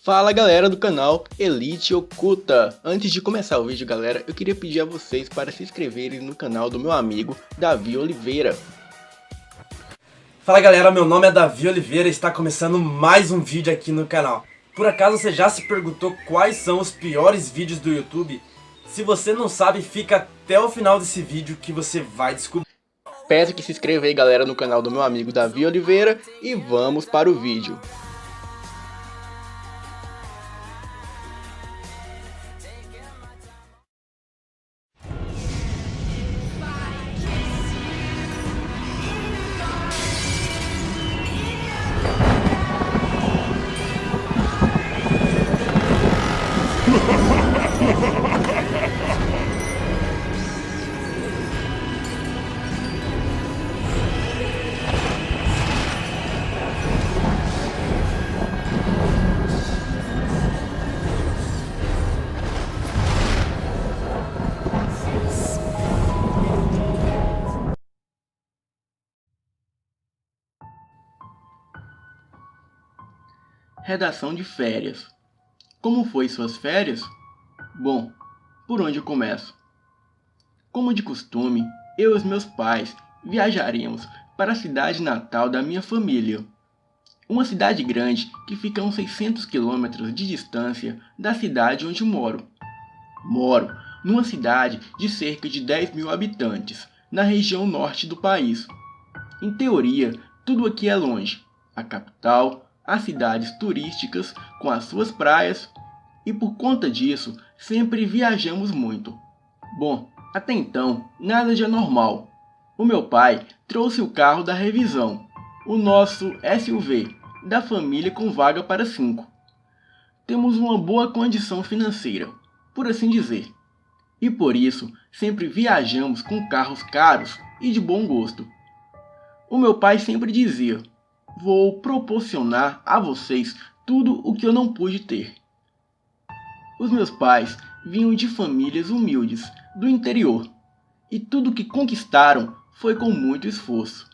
Fala galera do canal Elite Oculta! Antes de começar o vídeo galera, eu queria pedir a vocês para se inscreverem no canal do meu amigo Davi Oliveira. Fala galera, meu nome é Davi Oliveira e está começando mais um vídeo aqui no canal. Por acaso você já se perguntou quais são os piores vídeos do YouTube? Se você não sabe, fica até o final desse vídeo que você vai descobrir. Peço que se inscreva aí galera no canal do meu amigo Davi Oliveira e vamos para o vídeo. Redação de férias. Como foi suas férias? Bom, por onde eu começo? Como de costume, eu e os meus pais viajaremos para a cidade natal da minha família. Uma cidade grande que fica a uns 600 quilômetros de distância da cidade onde moro. Moro numa cidade de cerca de 10 mil habitantes, na região norte do país. Em teoria, tudo aqui é longe. A capital, as cidades turísticas com as suas praias, e por conta disso sempre viajamos muito. Bom, até então nada de anormal. O meu pai trouxe o carro da revisão, o nosso SUV, da família com vaga para 5. Temos uma boa condição financeira, por assim dizer, e por isso sempre viajamos com carros caros e de bom gosto. O meu pai sempre dizia: vou proporcionar a vocês tudo o que eu não pude ter. Os meus pais vinham de famílias humildes do interior, e tudo que conquistaram foi com muito esforço,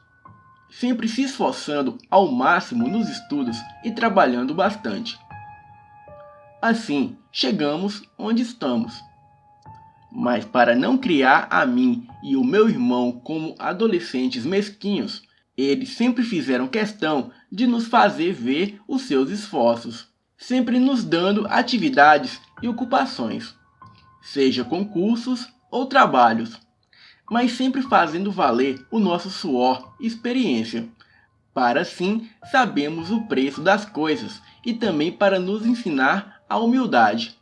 sempre se esforçando ao máximo nos estudos e trabalhando bastante. Assim, chegamos onde estamos. Mas para não criar a mim e o meu irmão como adolescentes mesquinhos, eles sempre fizeram questão de nos fazer ver os seus esforços, sempre nos dando atividades e ocupações, seja concursos ou trabalhos, mas sempre fazendo valer o nosso suor e experiência, para assim sabermos o preço das coisas e também para nos ensinar a humildade.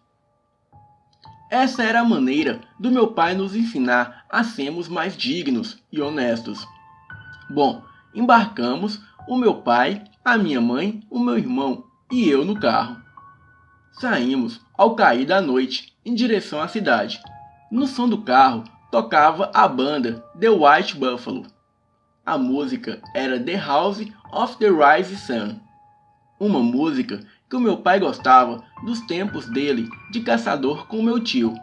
Essa era a maneira do meu pai nos ensinar a sermos mais dignos e honestos. Bom, embarcamos, o meu pai, a minha mãe, o meu irmão e eu no carro. Saímos ao cair da noite em direção à cidade. No som do carro tocava a banda The White Buffalo. A música era The House of the Rising Sun, uma música que o meu pai gostava dos tempos dele de caçador com meu tio.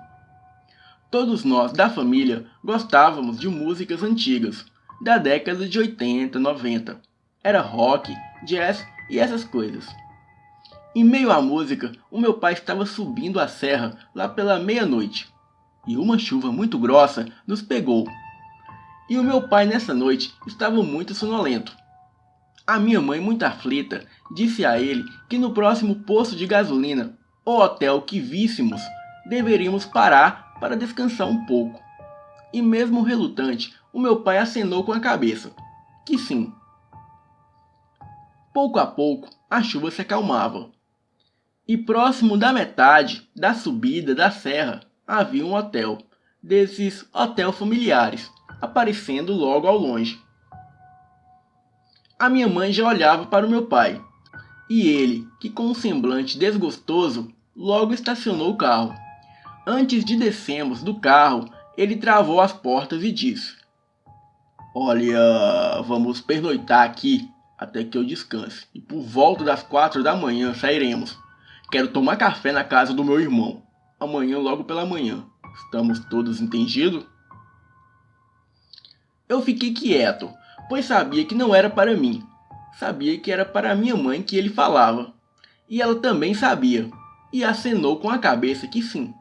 Todos nós da família gostávamos de músicas antigas, da década de 80, 90. Era rock, jazz e essas coisas. Em meio à música, o meu pai estava subindo a serra lá pela meia-noite, e uma chuva muito grossa nos pegou. E o meu pai nessa noite estava muito sonolento. A minha mãe, muito aflita, disse a ele que no próximo posto de gasolina, ou hotel que víssemos, deveríamos parar para descansar um pouco. E mesmo relutante, o meu pai acenou com a cabeça, que sim. Pouco a pouco, a chuva se acalmava. E próximo da metade da subida da serra, havia um hotel, desses hotel familiares, aparecendo logo ao longe. A minha mãe já olhava para o meu pai, e ele, que com um semblante desgostoso, logo estacionou o carro. Antes de descermos do carro, ele travou as portas e disse: olha, vamos pernoitar aqui até que eu descanse, e por volta das 4 da manhã sairemos. Quero tomar café na casa do meu irmão, amanhã logo pela manhã. Estamos todos entendidos? Eu fiquei quieto, pois sabia que não era para mim. Sabia que era para minha mãe que ele falava. e ela também sabia, e acenou com a cabeça que sim.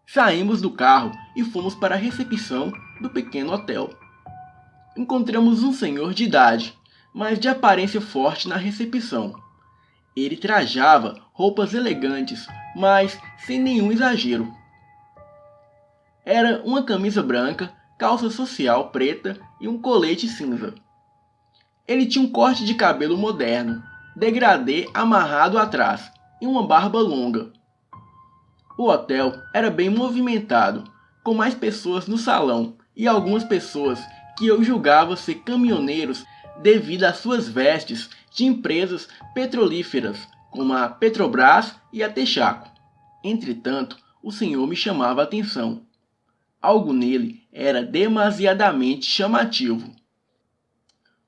Saímos do carro e fomos para a recepção do pequeno hotel. Encontramos um senhor de idade, mas de aparência forte na recepção. Ele trajava roupas elegantes, mas sem nenhum exagero. Era uma camisa branca, calça social preta e um colete cinza. Ele tinha um corte de cabelo moderno, degradê amarrado atrás e uma barba longa. O hotel era bem movimentado, com mais pessoas no salão e algumas pessoas que eu julgava ser caminhoneiros devido às suas vestes de empresas petrolíferas, como a Petrobras e a Texaco. Entretanto, o senhor me chamava a atenção. Algo nele era demasiadamente chamativo.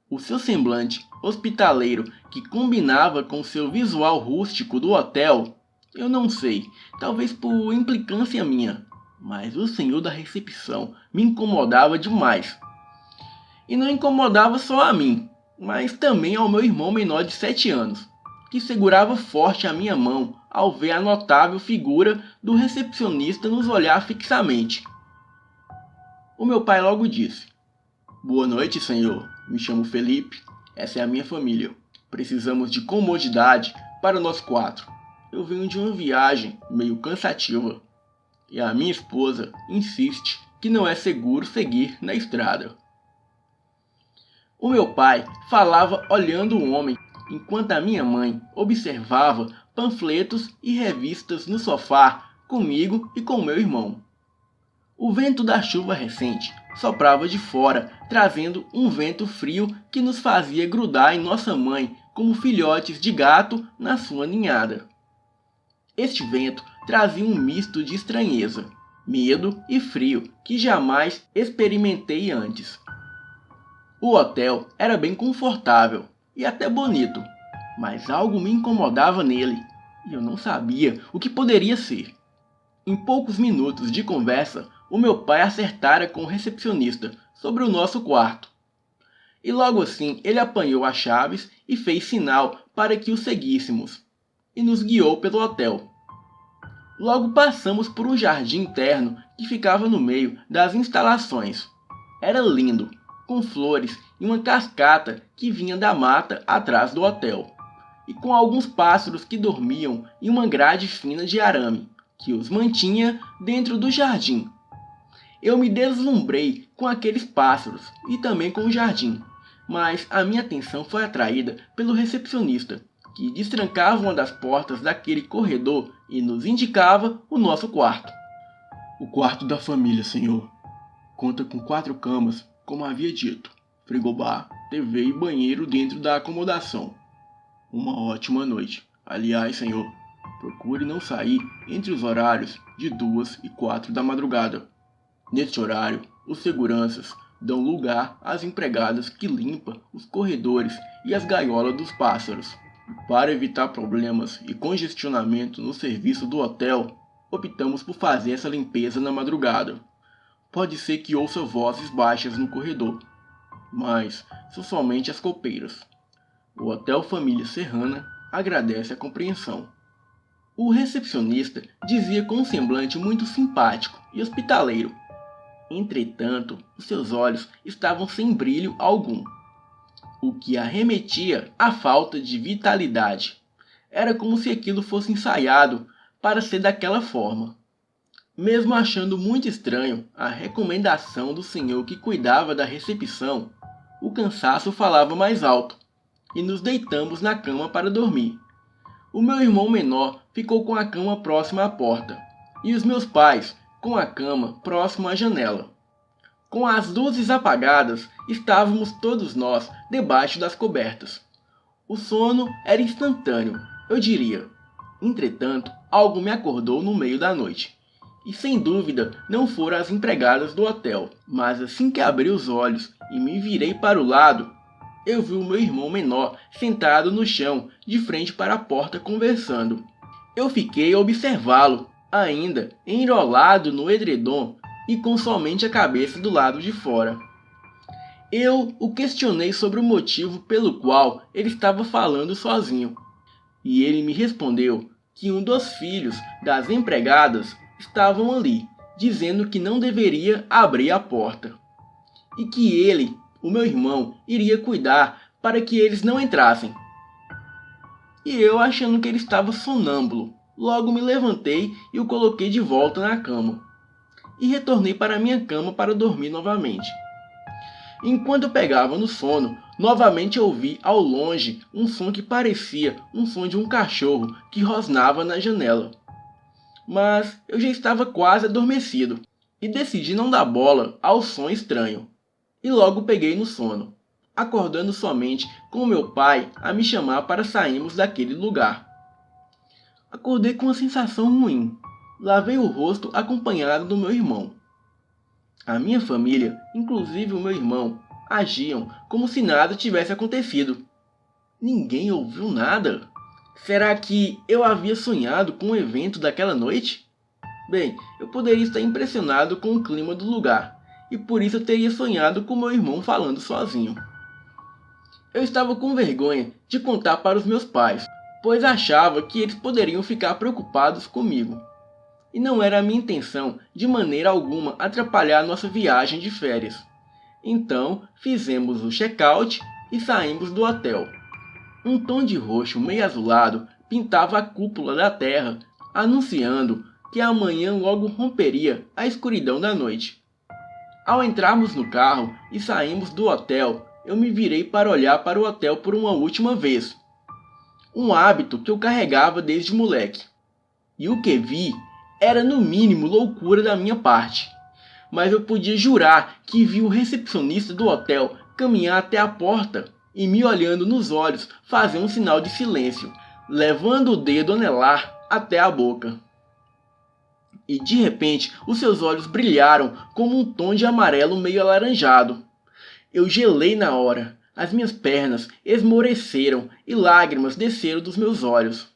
O seu semblante hospitaleiro, que combinava com seu visual rústico do hotel, eu não sei, talvez por implicância minha, mas o senhor da recepção me incomodava demais. E não incomodava só a mim, mas também ao meu irmão menor de 7 anos, que segurava forte a minha mão ao ver a notável figura do recepcionista nos olhar fixamente. O meu pai logo disse: "Boa noite, senhor. Me chamo Felipe. Essa é a minha família. Precisamos de comodidade para nós 4. Eu venho de uma viagem meio cansativa e a minha esposa insiste que não é seguro seguir na estrada." O meu pai falava olhando o homem, enquanto a minha mãe observava panfletos e revistas no sofá comigo e com meu irmão. O vento da chuva recente soprava de fora, trazendo um vento frio que nos fazia grudar em nossa mãe como filhotes de gato na sua ninhada. Este vento trazia um misto de estranheza, medo e frio que jamais experimentei antes. O hotel era bem confortável e até bonito, mas algo me incomodava nele e eu não sabia o que poderia ser. Em poucos minutos de conversa, o meu pai acertara com o recepcionista sobre o nosso quarto. E logo assim ele apanhou as chaves e fez sinal para que o seguíssemos, e nos guiou pelo hotel. Logo passamos por um jardim interno que ficava no meio das instalações. Era lindo, com flores e uma cascata que vinha da mata atrás do hotel, e com alguns pássaros que dormiam em uma grade fina de arame, que os mantinha dentro do jardim. Eu me deslumbrei com aqueles pássaros e também com o jardim, mas a minha atenção foi atraída pelo recepcionista, que destrancava uma das portas daquele corredor e nos indicava o nosso quarto. "O quarto da família, senhor. Conta com 4 camas, como havia dito, frigobar, TV e banheiro dentro da acomodação. Uma ótima noite. Aliás, senhor, procure não sair entre os horários de 2 e 4 da madrugada. Neste horário, os seguranças dão lugar às empregadas que limpam os corredores e as gaiolas dos pássaros. Para evitar problemas e congestionamento no serviço do hotel, optamos por fazer essa limpeza na madrugada. Pode ser que ouça vozes baixas no corredor, mas são somente as copeiras. O Hotel Família Serrana agradece a compreensão." O recepcionista dizia com um semblante muito simpático e hospitaleiro. Entretanto, os seus olhos estavam sem brilho algum, o que arremetia à falta de vitalidade. Era como se aquilo fosse ensaiado para ser daquela forma. Mesmo achando muito estranho a recomendação do senhor que cuidava da recepção, o cansaço falava mais alto, e nos deitamos na cama para dormir. O meu irmão menor ficou com a cama próxima à porta, e os meus pais com a cama próximo à janela. Com as luzes apagadas, estávamos todos nós debaixo das cobertas. O sono era instantâneo, eu diria. Entretanto, algo me acordou no meio da noite. E sem dúvida não foram as empregadas do hotel, mas assim que abri os olhos e me virei para o lado, eu vi o meu irmão menor sentado no chão, de frente para a porta conversando. Eu fiquei a observá-lo, ainda enrolado no edredom e com somente a cabeça do lado de fora. Eu o questionei sobre o motivo pelo qual ele estava falando sozinho. e ele me respondeu que um dos filhos das empregadas estavam ali, dizendo que não deveria abrir a porta, e que ele, o meu irmão, iria cuidar para que eles não entrassem. E eu, achando que ele estava sonâmbulo, logo me levantei e o coloquei de volta na cama, e retornei para minha cama para dormir novamente. Enquanto eu pegava no sono, novamente ouvi ao longe um som que parecia um som de um cachorro que rosnava na janela. Mas eu já estava quase adormecido e decidi não dar bola ao som estranho. E logo peguei no sono, acordando somente com meu pai a me chamar para sairmos daquele lugar. Acordei com uma sensação ruim. Lavei o rosto acompanhado do meu irmão. A minha família, inclusive o meu irmão, agiam como se nada tivesse acontecido. Ninguém ouviu nada. Será que eu havia sonhado com o evento daquela noite? Bem, eu poderia estar impressionado com o clima do lugar, e por isso eu teria sonhado com meu irmão falando sozinho. Eu estava com vergonha de contar para os meus pais, pois achava que eles poderiam ficar preocupados comigo. E não era a minha intenção, de maneira alguma, atrapalhar nossa viagem de férias. Então, fizemos o check-out e saímos do hotel. Um tom de roxo meio azulado pintava a cúpula da terra, anunciando que amanhã logo romperia a escuridão da noite. Ao entrarmos no carro e saímos do hotel, eu me virei para olhar para o hotel por uma última vez. Um hábito que eu carregava desde moleque. E o que vi era no mínimo loucura da minha parte. Mas eu podia jurar que vi o recepcionista do hotel caminhar até a porta e me olhando nos olhos fazer um sinal de silêncio, levando o dedo anelar até a boca. E de repente os seus olhos brilharam como um tom de amarelo meio alaranjado. Eu gelei na hora, as minhas pernas esmoreceram e lágrimas desceram dos meus olhos.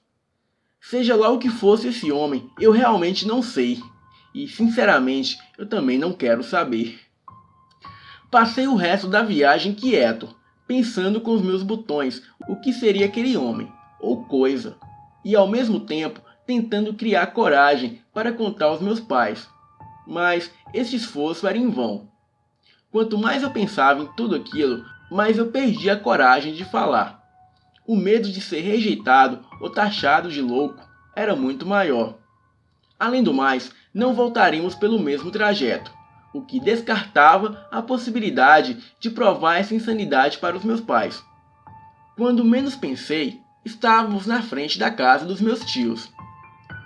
Seja lá o que fosse esse homem, eu realmente não sei. E, sinceramente, eu também não quero saber. Passei o resto da viagem quieto, pensando com os meus botões o que seria aquele homem, ou coisa, e ao mesmo tempo tentando criar coragem para contar aos meus pais. Mas esse esforço era em vão. Quanto mais eu pensava em tudo aquilo, mais eu perdia a coragem de falar. O medo de ser rejeitado ou taxado de louco era muito maior. Além do mais, não voltaríamos pelo mesmo trajeto, o que descartava a possibilidade de provar essa insanidade para os meus pais. Quando menos pensei, estávamos na frente da casa dos meus tios.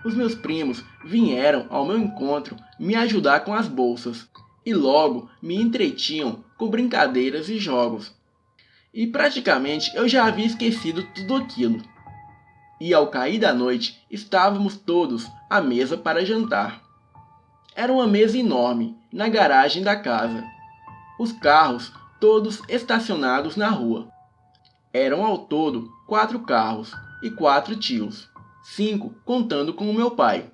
Os meus primos vieram ao meu encontro me ajudar com as bolsas e logo me entretinham com brincadeiras e jogos. E praticamente eu já havia esquecido tudo aquilo. E ao cair da noite, estávamos todos à mesa para jantar. Era uma mesa enorme, na garagem da casa. Os carros, todos estacionados na rua. Eram ao todo 4 carros e 4 tios, 5 contando com o meu pai.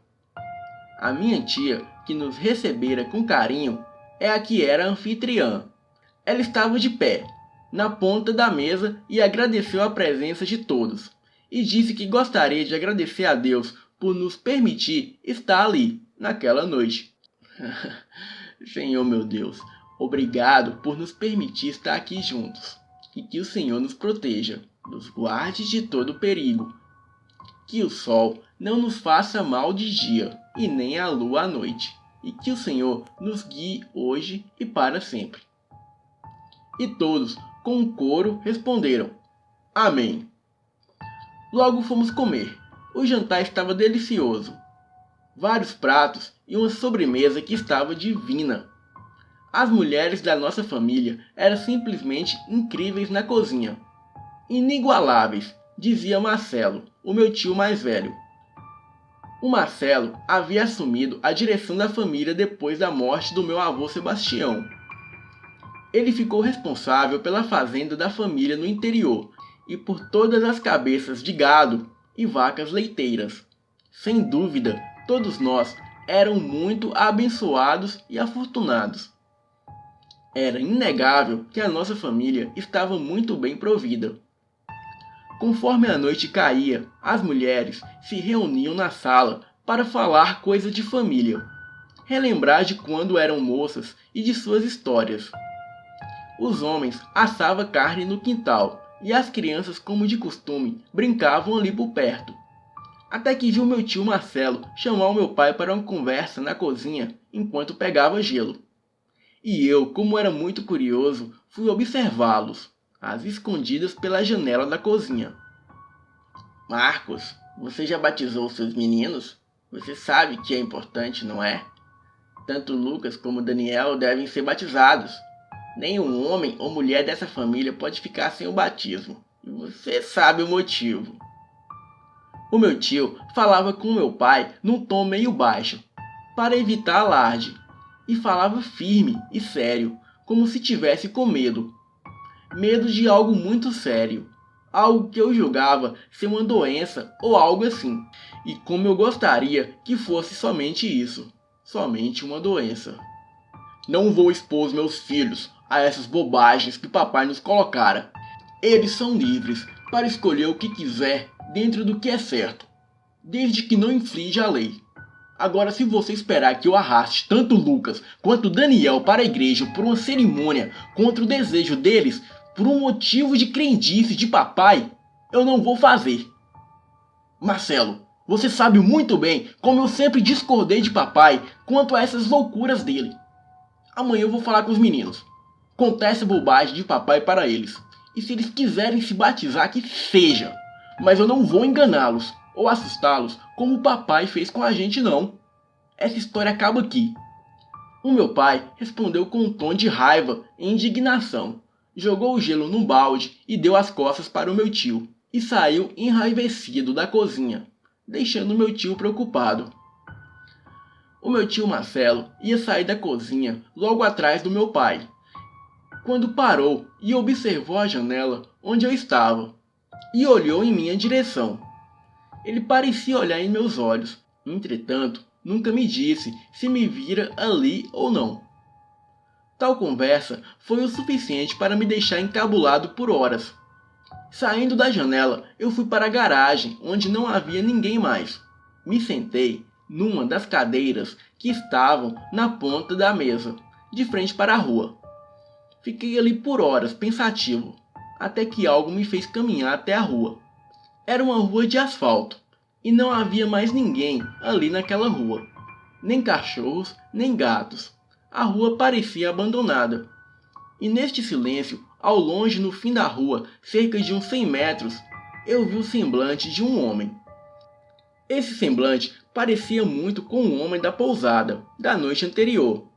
A minha tia, que nos recebera com carinho, é a que era anfitriã. Ela estava de pé, na ponta da mesa e agradeceu a presença de todos. E disse que gostaria de agradecer a Deus por nos permitir estar ali, naquela noite. Senhor meu Deus, obrigado por nos permitir estar aqui juntos. E que o Senhor nos proteja, nos guarde de todo perigo. Que o sol não nos faça mal de dia, e nem a lua à noite. E que o Senhor nos guie hoje e para sempre. E todos, com um coro, responderam: Amém. Logo fomos comer. O jantar estava delicioso. Vários pratos e uma sobremesa que estava divina. As mulheres da nossa família eram simplesmente incríveis na cozinha. Inigualáveis, dizia Marcelo, o meu tio mais velho. O Marcelo havia assumido a direção da família depois da morte do meu avô Sebastião. Ele ficou responsável pela fazenda da família no interior e por todas as cabeças de gado e vacas leiteiras. Sem dúvida, todos nós eram muito abençoados e afortunados. Era inegável que a nossa família estava muito bem provida. Conforme a noite caía, as mulheres se reuniam na sala para falar coisa de família, relembrar de quando eram moças e de suas histórias. Os homens assavam carne no quintal e as crianças, como de costume, brincavam ali por perto. Até que viu meu tio Marcelo chamar o meu pai para uma conversa na cozinha enquanto pegava gelo. E eu, como era muito curioso, fui observá-los, às escondidas pela janela da cozinha. Marcos, você já batizou seus meninos? Você sabe que é importante, não é? Tanto Lucas como Daniel devem ser batizados. Nenhum homem ou mulher dessa família pode ficar sem o batismo. E você sabe o motivo. O meu tio falava com meu pai num tom meio baixo, para evitar alarde, e falava firme e sério, como se tivesse com medo. Medo de algo muito sério, algo que eu julgava ser uma doença ou algo assim. E como eu gostaria que fosse somente isso, somente uma doença. Não vou expor meus filhos a essas bobagens que papai nos colocara. Eles são livres para escolher o que quiser dentro do que é certo, desde que não infrinja a lei. Agora, se você esperar que eu arraste tanto Lucas quanto Daniel para a igreja por uma cerimônia contra o desejo deles, por um motivo de crendice de papai, eu não vou fazer. Marcelo, você sabe muito bem como eu sempre discordei de papai quanto a essas loucuras dele. Amanhã eu vou falar com os meninos, contar essa bobagem de papai para eles. E se eles quiserem se batizar, que seja. Mas eu não vou enganá-los ou assustá-los como o papai fez com a gente, não. Essa história acaba aqui. O meu pai respondeu com um tom de raiva e indignação. Jogou o gelo num balde e deu as costas para o meu tio. E saiu enraivecido da cozinha, deixando meu tio preocupado. O meu tio Marcelo ia sair da cozinha logo atrás do meu pai, quando parou e observou a janela onde eu estava, e olhou em minha direção. Ele parecia olhar em meus olhos, entretanto, nunca me disse se me vira ali ou não. Tal conversa foi o suficiente para me deixar encabulado por horas. Saindo da janela, eu fui para a garagem, onde não havia ninguém mais. Me sentei numa das cadeiras que estavam na ponta da mesa, de frente para a rua. Fiquei ali por horas, pensativo, até que algo me fez caminhar até a rua. Era uma rua de asfalto, e não havia mais ninguém ali naquela rua. Nem cachorros, nem gatos. A rua parecia abandonada. E neste silêncio, ao longe no fim da rua, cerca de uns 100 metros, eu vi o semblante de um homem. Esse semblante parecia muito com o homem da pousada, da noite anterior.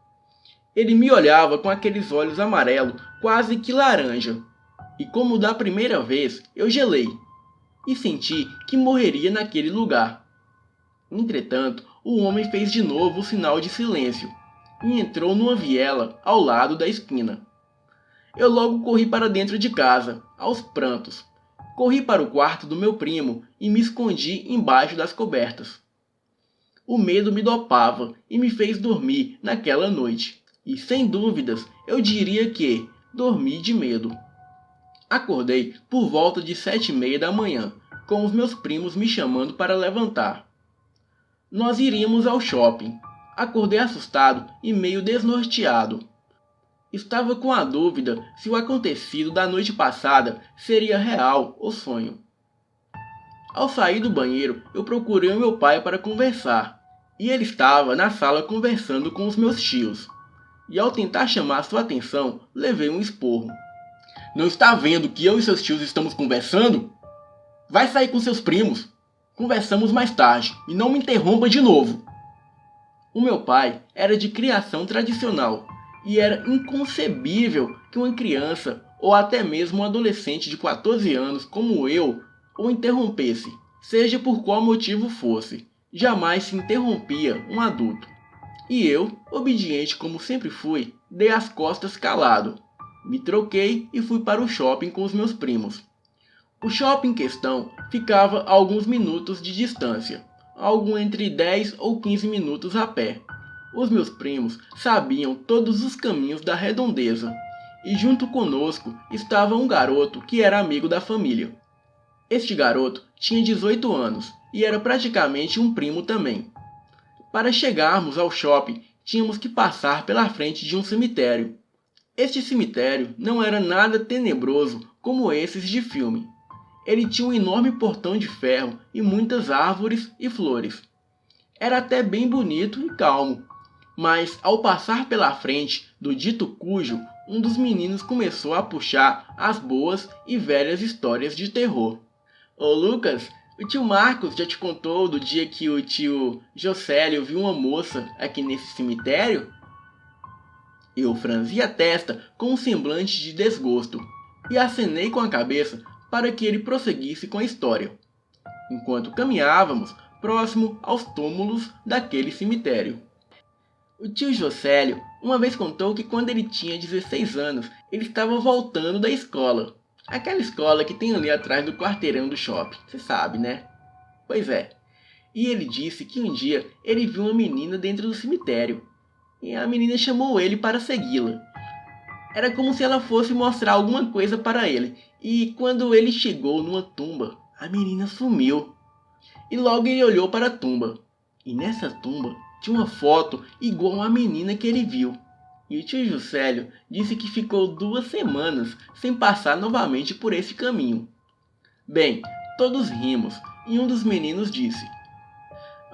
Ele me olhava com aqueles olhos amarelos, quase que laranja. E como da primeira vez, eu gelei. E senti que morreria naquele lugar. Entretanto, o homem fez de novo o sinal de silêncio e entrou numa viela ao lado da esquina. Eu logo corri para dentro de casa, aos prantos. Corri para o quarto do meu primo e me escondi embaixo das cobertas. O medo me dopava e me fez dormir naquela noite. E sem dúvidas, eu diria que dormi de medo. Acordei por volta de 7h30 da manhã, com os meus primos me chamando para levantar. Nós iríamos ao shopping. Acordei assustado e meio desnorteado. Estava com a dúvida se o acontecido da noite passada seria real ou sonho. Ao sair do banheiro, eu procurei o meu pai para conversar, e ele estava na sala conversando com os meus tios. E ao tentar chamar sua atenção, levei um esporro. Não está vendo que eu e seus tios estamos conversando? Vai sair com seus primos. Conversamos mais tarde, e não me interrompa de novo. O meu pai era de criação tradicional, e era inconcebível que uma criança, ou até mesmo um adolescente de 14 anos como eu, o interrompesse, seja por qual motivo fosse. Jamais se interrompia um adulto. E eu, obediente como sempre fui, dei as costas calado. Me troquei e fui para o shopping com os meus primos. O shopping em questão ficava a alguns minutos de distância, algo entre 10 ou 15 minutos a pé. Os meus primos sabiam todos os caminhos da redondeza, e junto conosco estava um garoto que era amigo da família. Este garoto tinha 18 anos e era praticamente um primo também. Para chegarmos ao shopping, tínhamos que passar pela frente de um cemitério. Este cemitério não era nada tenebroso como esses de filme. Ele tinha um enorme portão de ferro e muitas árvores e flores. Era até bem bonito e calmo. Mas, ao passar pela frente do dito cujo, um dos meninos começou a puxar as boas e velhas histórias de terror. Ô Lucas, o tio Marcos já te contou do dia que o tio Jocélio viu uma moça aqui nesse cemitério? Eu franzi a testa com um semblante de desgosto e acenei com a cabeça para que ele prosseguisse com a história, enquanto caminhávamos próximo aos túmulos daquele cemitério. O tio Jocélio uma vez contou que quando ele tinha 16 anos, ele estava voltando da escola. Aquela escola que tem ali atrás do quarteirão do shopping, você sabe, né? Pois é. E ele disse que um dia ele viu uma menina dentro do cemitério. E a menina chamou ele para segui-la. Era como se ela fosse mostrar alguma coisa para ele. E quando ele chegou numa tumba, a menina sumiu. E logo ele olhou para a tumba. E nessa tumba tinha uma foto igual à menina que ele viu. E o tio Juscelio disse que ficou 2 semanas sem passar novamente por esse caminho. Bem, todos rimos e um dos meninos disse: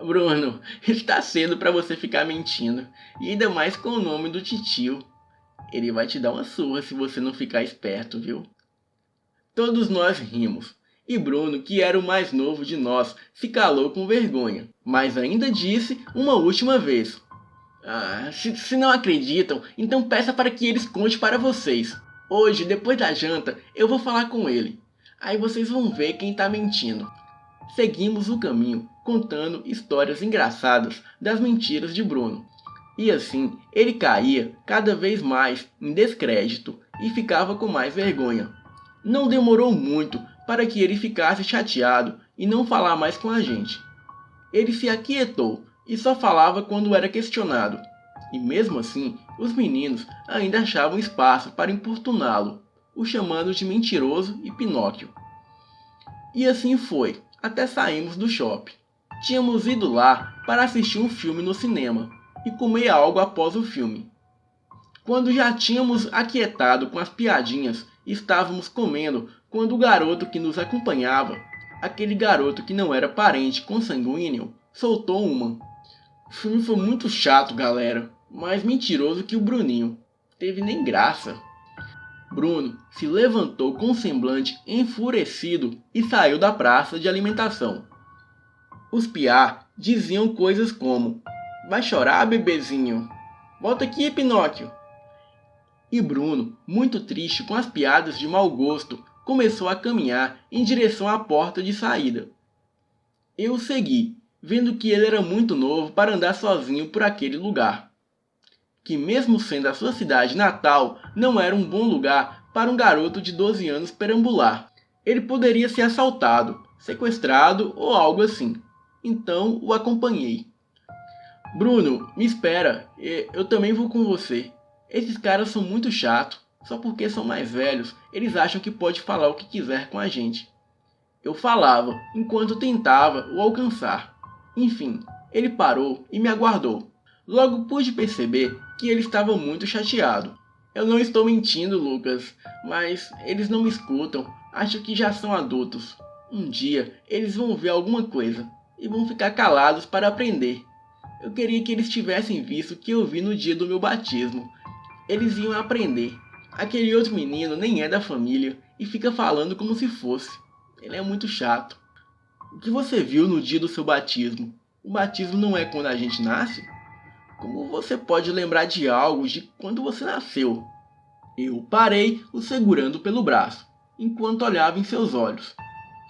Bruno, está cedo para você ficar mentindo, e ainda mais com o nome do titio. Ele vai te dar uma surra se você não ficar esperto, viu? Todos nós rimos, e Bruno, que era o mais novo de nós, se calou com vergonha, mas ainda disse uma última vez: se não acreditam, então peça para que eles contem para vocês. Hoje, depois da janta, eu vou falar com ele. Aí vocês vão ver quem está mentindo. Seguimos o caminho, contando histórias engraçadas das mentiras de Bruno. E assim, ele caía cada vez mais em descrédito e ficava com mais vergonha. Não demorou muito para que ele ficasse chateado e não falar mais com a gente. Ele se aquietou e só falava quando era questionado. E mesmo assim, os meninos ainda achavam espaço para importuná-lo, o chamando de mentiroso e Pinóquio. E assim foi, até saímos do shopping. Tínhamos ido lá para assistir um filme no cinema e comer algo após o filme. Quando já tínhamos aquietado com as piadinhas, estávamos comendo quando o garoto que nos acompanhava, aquele garoto que não era parente consanguíneo, soltou uma. O filme foi muito chato, galera, mais mentiroso que o Bruninho. Teve nem graça. Bruno se levantou com um semblante enfurecido e saiu da praça de alimentação. Os piá diziam coisas como: vai chorar, bebezinho? Volta aqui, Pinóquio. E Bruno, muito triste com as piadas de mau gosto, começou a caminhar em direção à porta de saída. Eu o segui, vendo que ele era muito novo para andar sozinho por aquele lugar. Que mesmo sendo a sua cidade natal, não era um bom lugar para um garoto de 12 anos perambular. Ele poderia ser assaltado, sequestrado ou algo assim. Então o acompanhei. Bruno, me espera, eu também vou com você. Esses caras são muito chatos, só porque são mais velhos, eles acham que pode falar o que quiser com a gente. Eu falava, enquanto tentava o alcançar. Enfim, ele parou e me aguardou. Logo pude perceber que ele estava muito chateado. Eu não estou mentindo, Lucas, mas eles não me escutam, acho que já são adultos. Um dia eles vão ver alguma coisa e vão ficar calados para aprender. Eu queria que eles tivessem visto o que eu vi no dia do meu batismo. Eles iam aprender. Aquele outro menino nem é da família e fica falando como se fosse. Ele é muito chato. O que você viu no dia do seu batismo? O batismo não é quando a gente nasce? Como você pode lembrar de algo de quando você nasceu? Eu parei, o segurando pelo braço, enquanto olhava em seus olhos.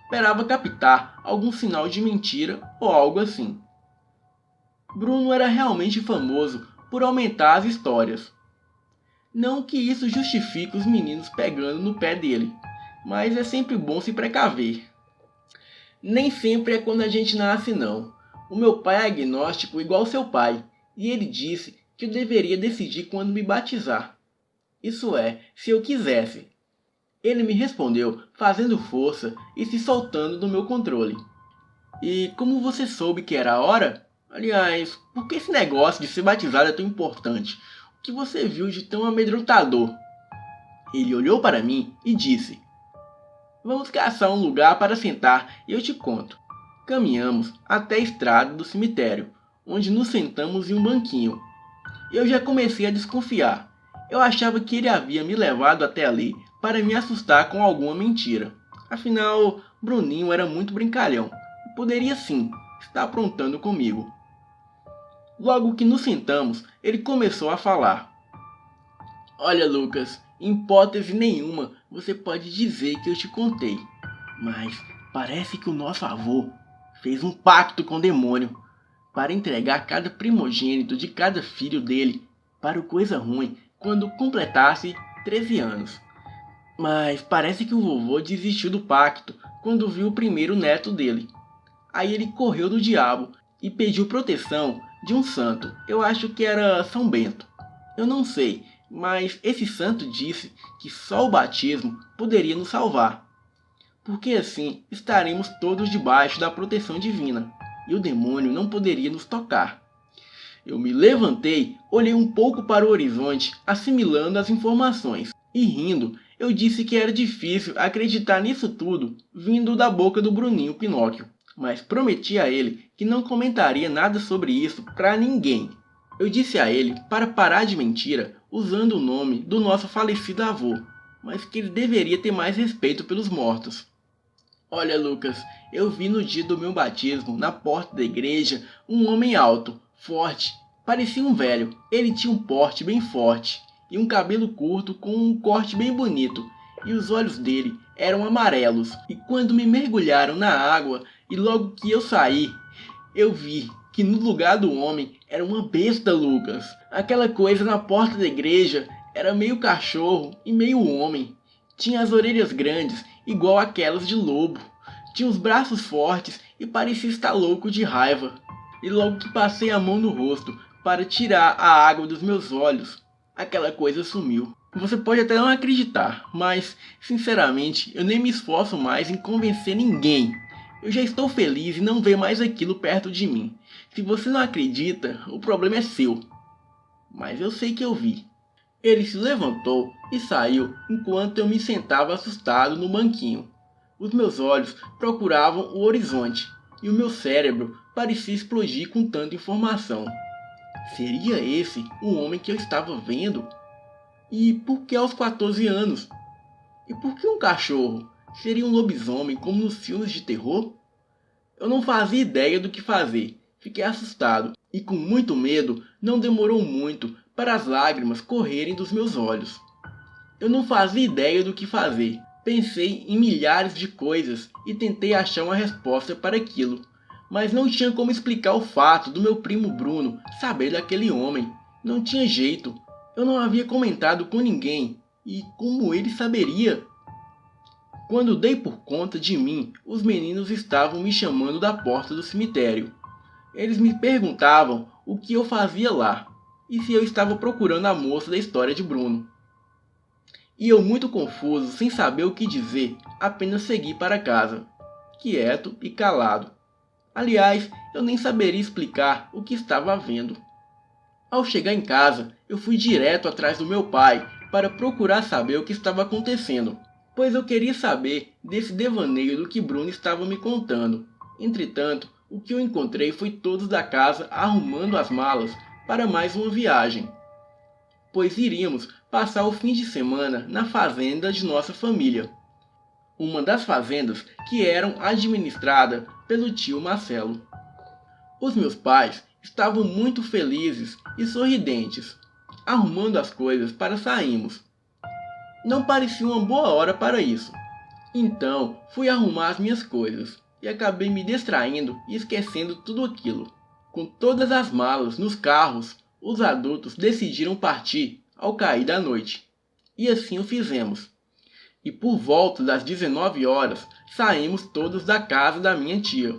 Esperava captar algum sinal de mentira ou algo assim. Bruno era realmente famoso por aumentar as histórias. Não que isso justifique os meninos pegando no pé dele, mas é sempre bom se precaver. Nem sempre é quando a gente nasce, não. O meu pai é agnóstico igual seu pai, e ele disse que eu deveria decidir quando me batizar. Isso é, se eu quisesse. Ele me respondeu fazendo força e se soltando do meu controle. E como você soube que era a hora? Aliás, por que esse negócio de ser batizado é tão importante? O que você viu de tão amedrontador? Ele olhou para mim e disse: Vamos caçar um lugar para sentar e eu te conto. Caminhamos até a estrada do cemitério, onde nos sentamos em um banquinho. Eu já comecei a desconfiar. Eu achava que ele havia me levado até ali para me assustar com alguma mentira. Afinal, Bruninho era muito brincalhão e poderia sim estar aprontando comigo. Logo que nos sentamos, ele começou a falar. Olha, Lucas, em hipótese nenhuma você pode dizer que eu te contei. Mas parece que o nosso avô fez um pacto com o demônio para entregar cada primogênito de cada filho dele para o coisa ruim quando completasse 13 anos. Mas parece que o vovô desistiu do pacto quando viu o primeiro neto dele. Aí ele correu do diabo e pediu proteção de um santo. Eu acho que era São Bento. Eu não sei, mas esse santo disse que só o batismo poderia nos salvar. Porque assim estaremos todos debaixo da proteção divina e o demônio não poderia nos tocar. Eu me levantei, olhei um pouco para o horizonte, assimilando as informações. E rindo, eu disse que era difícil acreditar nisso tudo vindo da boca do Bruninho Pinóquio. Mas prometi a ele que não comentaria nada sobre isso para ninguém. Eu disse a ele para parar de mentira usando o nome do nosso falecido avô, mas que ele deveria ter mais respeito pelos mortos. Olha, Lucas, eu vi no dia do meu batismo, na porta da igreja, um homem alto, forte, parecia um velho. Ele tinha um porte bem forte e um cabelo curto com um corte bem bonito, e os olhos dele eram amarelos. E quando me mergulharam na água e logo que eu saí, eu vi que no lugar do homem era uma besta, Lucas. Aquela coisa na porta da igreja era meio cachorro e meio homem. Tinha as orelhas grandes, igual aquelas de lobo. Tinha os braços fortes e parecia estar louco de raiva. E logo que passei a mão no rosto para tirar a água dos meus olhos, aquela coisa sumiu. Você pode até não acreditar, mas, sinceramente, eu nem me esforço mais em convencer ninguém. Eu já estou feliz em não ver mais aquilo perto de mim. Se você não acredita, o problema é seu. Mas eu sei que eu vi. Ele se levantou e saiu enquanto eu me sentava assustado no banquinho. Os meus olhos procuravam o horizonte e o meu cérebro parecia explodir com tanta informação. Seria esse o homem que eu estava vendo? E por que aos 14 anos? E por que um cachorro? Seria um lobisomem como nos filmes de terror? Eu não fazia ideia do que fazer. Fiquei assustado e com muito medo não demorou muito para as lágrimas correrem dos meus olhos. Eu não fazia ideia do que fazer. Pensei em milhares de coisas e tentei achar uma resposta para aquilo. Mas não tinha como explicar o fato do meu primo Bruno saber daquele homem. Não tinha jeito. Eu não havia comentado com ninguém. E como ele saberia? Quando dei por conta de mim, os meninos estavam me chamando da porta do cemitério. Eles me perguntavam o que eu fazia lá e se eu estava procurando a moça da história de Bruno. E eu, muito confuso, sem saber o que dizer, apenas segui para casa, quieto e calado. Aliás, eu nem saberia explicar o que estava vendo. Ao chegar em casa, eu fui direto atrás do meu pai para procurar saber o que estava acontecendo, pois eu queria saber desse devaneio do que Bruno estava me contando. Entretanto, o que eu encontrei foi todos da casa arrumando as malas para mais uma viagem, pois iríamos passar o fim de semana na fazenda de nossa família, uma das fazendas que eram administradas pelo tio Marcelo. Os meus pais estavam muito felizes e sorridentes, arrumando as coisas para sairmos. Não parecia uma boa hora para isso, então fui arrumar as minhas coisas e acabei me distraindo e esquecendo tudo aquilo. Com todas as malas nos carros, os adultos decidiram partir ao cair da noite. E assim o fizemos. E por volta das 19 horas, saímos todos da casa da minha tia.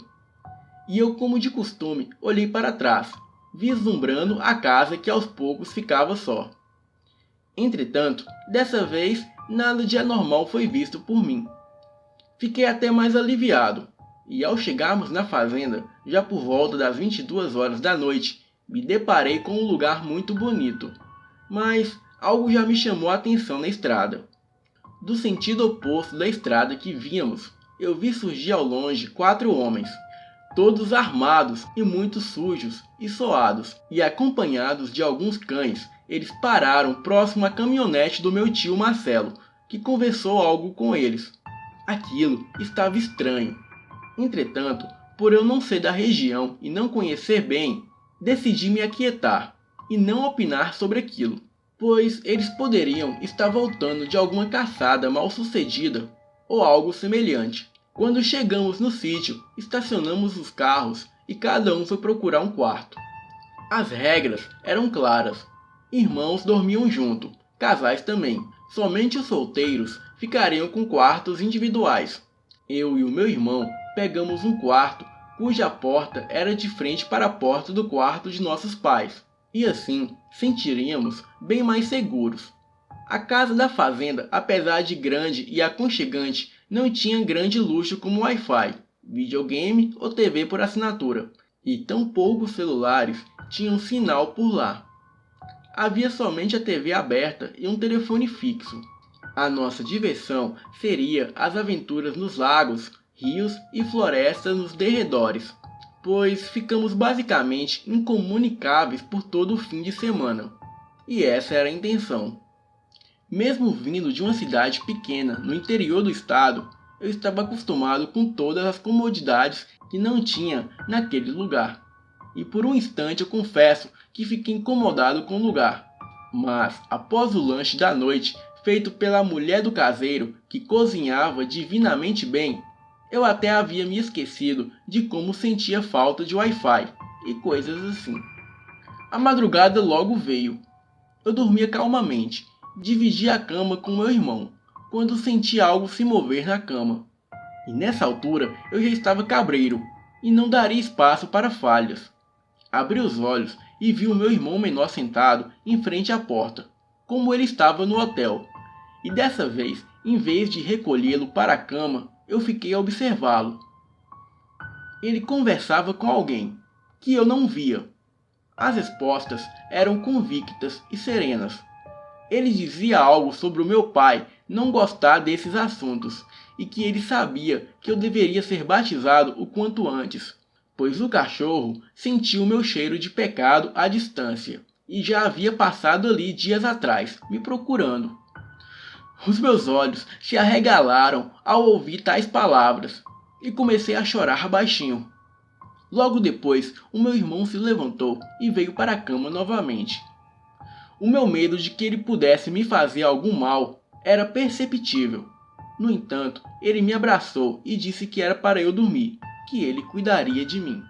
E eu, como de costume, olhei para trás, vislumbrando a casa que aos poucos ficava só. Entretanto, dessa vez nada de anormal foi visto por mim. Fiquei até mais aliviado, e ao chegarmos na fazenda, já por volta das 22 horas da noite, me deparei com um lugar muito bonito. Mas algo já me chamou a atenção na estrada. Do sentido oposto da estrada que vínhamos, eu vi surgir ao longe 4 homens, todos armados e muito sujos e suados, e acompanhados de alguns cães. Eles pararam próximo à caminhonete do meu tio Marcelo, que conversou algo com eles. Aquilo estava estranho. Entretanto, por eu não ser da região e não conhecer bem, decidi me aquietar e não opinar sobre aquilo, pois eles poderiam estar voltando de alguma caçada mal sucedida ou algo semelhante. Quando chegamos no sítio, estacionamos os carros e cada um foi procurar um quarto. As regras eram claras. Irmãos dormiam junto, casais também. Somente os solteiros ficariam com quartos individuais. Eu e o meu irmão pegamos um quarto cuja porta era de frente para a porta do quarto de nossos pais, e assim sentiríamos bem mais seguros. A casa da fazenda, apesar de grande e aconchegante, não tinha grande luxo como Wi-Fi, videogame ou TV por assinatura, e tão poucos celulares tinham sinal por lá. Havia somente a TV aberta e um telefone fixo. A nossa diversão seria as aventuras nos lagos, rios e florestas nos derredores, pois ficamos basicamente incomunicáveis por todo o fim de semana. E essa era a intenção. Mesmo vindo de uma cidade pequena no interior do estado, eu estava acostumado com todas as comodidades que não tinha naquele lugar. E por um instante eu confesso que fiquei incomodado com o lugar. Mas, após o lanche da noite, feito pela mulher do caseiro, que cozinhava divinamente bem, eu até havia me esquecido de como sentia falta de Wi-Fi e coisas assim. A madrugada logo veio. Eu dormia calmamente, dividia a cama com meu irmão, quando senti algo se mover na cama. E nessa altura eu já estava cabreiro, e não daria espaço para falhas. Abri os olhos e vi o meu irmão menor sentado em frente à porta, como ele estava no hotel. E dessa vez, em vez de recolhê-lo para a cama, eu fiquei a observá-lo. Ele conversava com alguém, que eu não via. As respostas eram convictas e serenas. Ele dizia algo sobre o meu pai não gostar desses assuntos, e que ele sabia que eu deveria ser batizado o quanto antes, pois o cachorro sentiu meu cheiro de pecado à distância, e já havia passado ali dias atrás, me procurando. Os meus olhos se arregalaram ao ouvir tais palavras, e comecei a chorar baixinho. Logo depois, o meu irmão se levantou e veio para a cama novamente. O meu medo de que ele pudesse me fazer algum mal era perceptível. No entanto, ele me abraçou e disse que era para eu dormir, que ele cuidaria de mim.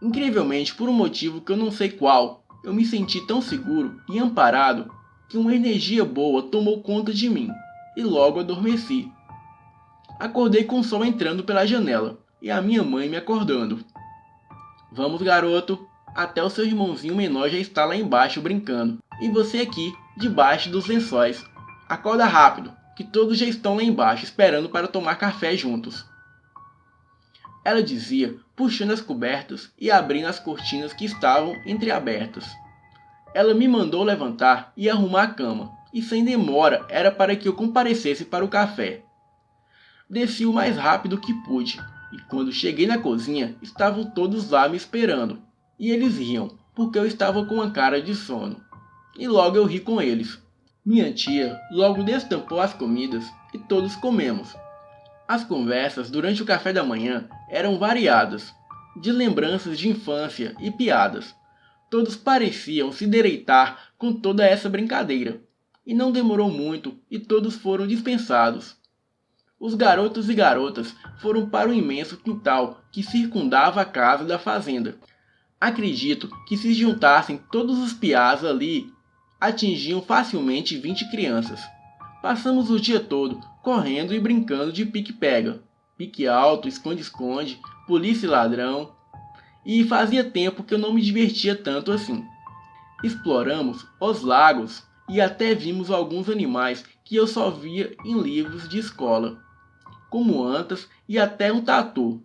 Incrivelmente, por um motivo que eu não sei qual, eu me senti tão seguro e amparado que uma energia boa tomou conta de mim, e logo adormeci. Acordei com o sol entrando pela janela, e a minha mãe me acordando. Vamos, garoto, até o seu irmãozinho menor já está lá embaixo brincando, e você aqui, debaixo dos lençóis. Acorda rápido, que todos já estão lá embaixo esperando para tomar café juntos. Ela dizia, puxando as cobertas e abrindo as cortinas que estavam entreabertas. Ela me mandou levantar e arrumar a cama, e sem demora era para que eu comparecesse para o café. Desci o mais rápido que pude, e quando cheguei na cozinha, estavam todos lá me esperando. E eles riam, porque eu estava com uma cara de sono. E logo eu ri com eles. Minha tia logo destampou as comidas e todos comemos. As conversas durante o café da manhã eram variadas, de lembranças de infância e piadas. Todos pareciam se deleitar com toda essa brincadeira, e não demorou muito e todos foram dispensados. Os garotos e garotas foram para o imenso quintal que circundava a casa da fazenda. Acredito que se juntassem todos os piás ali, atingiam facilmente 20 crianças. Passamos o dia todo correndo e brincando de pique-pega, pique alto, esconde-esconde, polícia e ladrão, e fazia tempo que eu não me divertia tanto assim. Exploramos os lagos e até vimos alguns animais que eu só via em livros de escola, como antas e até um tatu.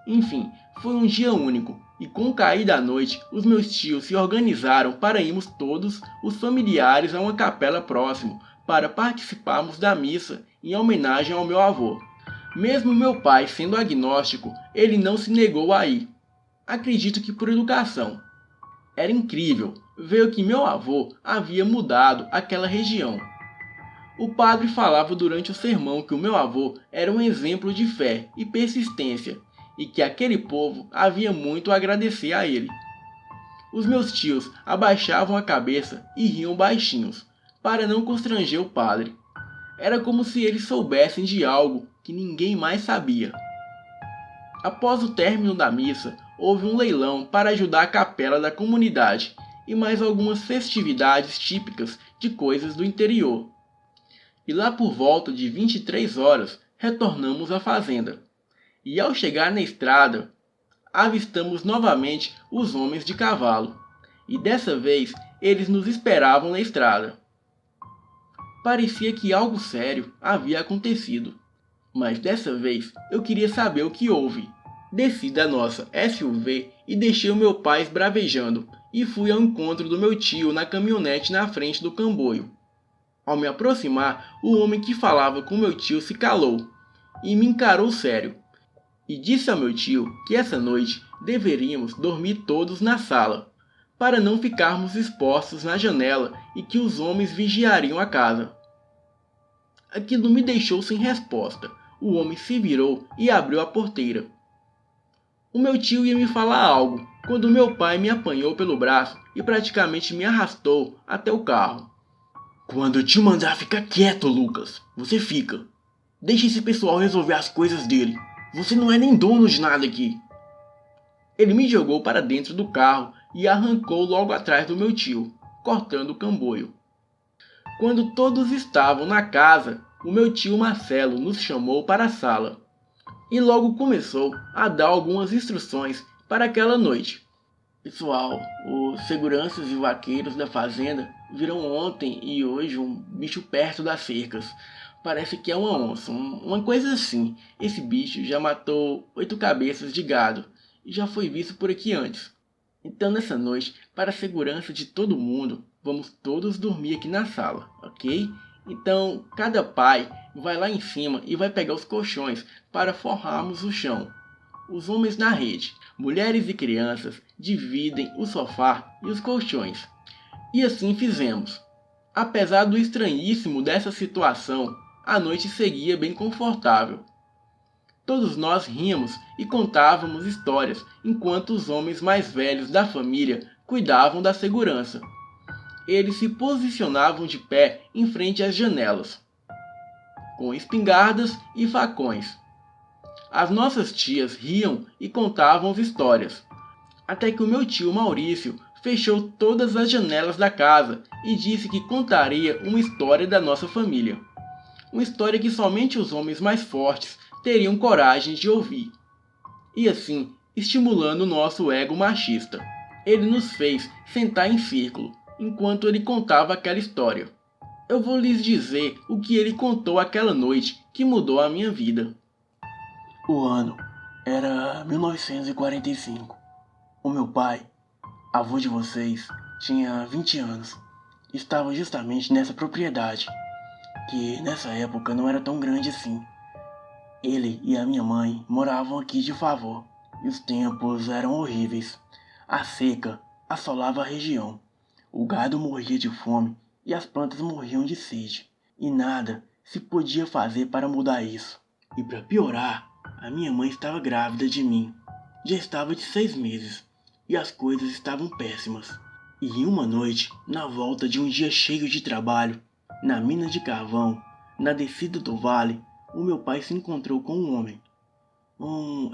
Enfim, foi um dia único, e com o cair da noite, os meus tios se organizaram para irmos todos os familiares a uma capela próxima para participarmos da missa em homenagem ao meu avô. Mesmo meu pai sendo agnóstico, ele não se negou a ir. Acredito que por educação. Era incrível ver que meu avô havia mudado aquela região. O padre falava durante o sermão que o meu avô era um exemplo de fé e persistência, e que aquele povo havia muito a agradecer a ele. Os meus tios abaixavam a cabeça e riam baixinhos, para não constranger o padre. Era como se eles soubessem de algo que ninguém mais sabia. Após o término da missa, houve um leilão para ajudar a capela da comunidade e mais algumas festividades típicas de coisas do interior. E lá por volta de 23 horas, retornamos à fazenda. E ao chegar na estrada, avistamos novamente os homens de cavalo. E dessa vez, eles nos esperavam na estrada. Parecia que algo sério havia acontecido. Mas dessa vez, eu queria saber o que houve. Desci da nossa SUV e deixei o meu pai esbravejando e fui ao encontro do meu tio na caminhonete na frente do comboio. Ao me aproximar, o homem que falava com meu tio se calou e me encarou sério. E disse ao meu tio que essa noite deveríamos dormir todos na sala, para não ficarmos expostos na janela e que os homens vigiariam a casa. Aquilo me deixou sem resposta. O homem se virou e abriu a porteira. O meu tio ia me falar algo, quando meu pai me apanhou pelo braço e praticamente me arrastou até o carro. Quando eu te mandar ficar quieto, Lucas, você fica. Deixa esse pessoal resolver as coisas dele. Você não é nem dono de nada aqui. Ele me jogou para dentro do carro e arrancou logo atrás do meu tio, cortando o comboio. Quando todos estavam na casa, o meu tio Marcelo nos chamou para a sala e logo começou a dar algumas instruções para aquela noite. Pessoal, os seguranças e vaqueiros da fazenda viram ontem e hoje um bicho perto das cercas. Parece que é uma onça, uma coisa assim. Esse bicho já matou 8 cabeças de gado e já foi visto por aqui antes. Então nessa noite, para a segurança de todo mundo, vamos todos dormir aqui na sala, ok? Então cada pai vai lá em cima e vai pegar os colchões para forrarmos o chão. Os homens na rede, mulheres e crianças dividem o sofá e os colchões. E assim fizemos. Apesar do estranhíssimo dessa situação, a noite seguia bem confortável. Todos nós ríamos e contávamos histórias enquanto os homens mais velhos da família cuidavam da segurança. Eles se posicionavam de pé em frente às janelas, com espingardas e facões. As nossas tias riam e contavam histórias, até que o meu tio Maurício fechou todas as janelas da casa e disse que contaria uma história da nossa família. Uma história que somente os homens mais fortes teriam coragem de ouvir. E assim, estimulando o nosso ego machista, ele nos fez sentar em círculo, enquanto ele contava aquela história. Eu vou lhes dizer o que ele contou aquela noite que mudou a minha vida. O ano era 1945. O meu pai, avô de vocês, tinha 20 anos. Estava justamente nessa propriedade, que nessa época não era tão grande assim. Ele e a minha mãe moravam aqui de favor, e os tempos eram horríveis. A seca assolava a região. O gado morria de fome e as plantas morriam de sede. E nada se podia fazer para mudar isso. E para piorar, a minha mãe estava grávida de mim. Já estava de 6 meses e as coisas estavam péssimas. E em uma noite, na volta de um dia cheio de trabalho, na mina de carvão, na descida do vale, o meu pai se encontrou com um homem.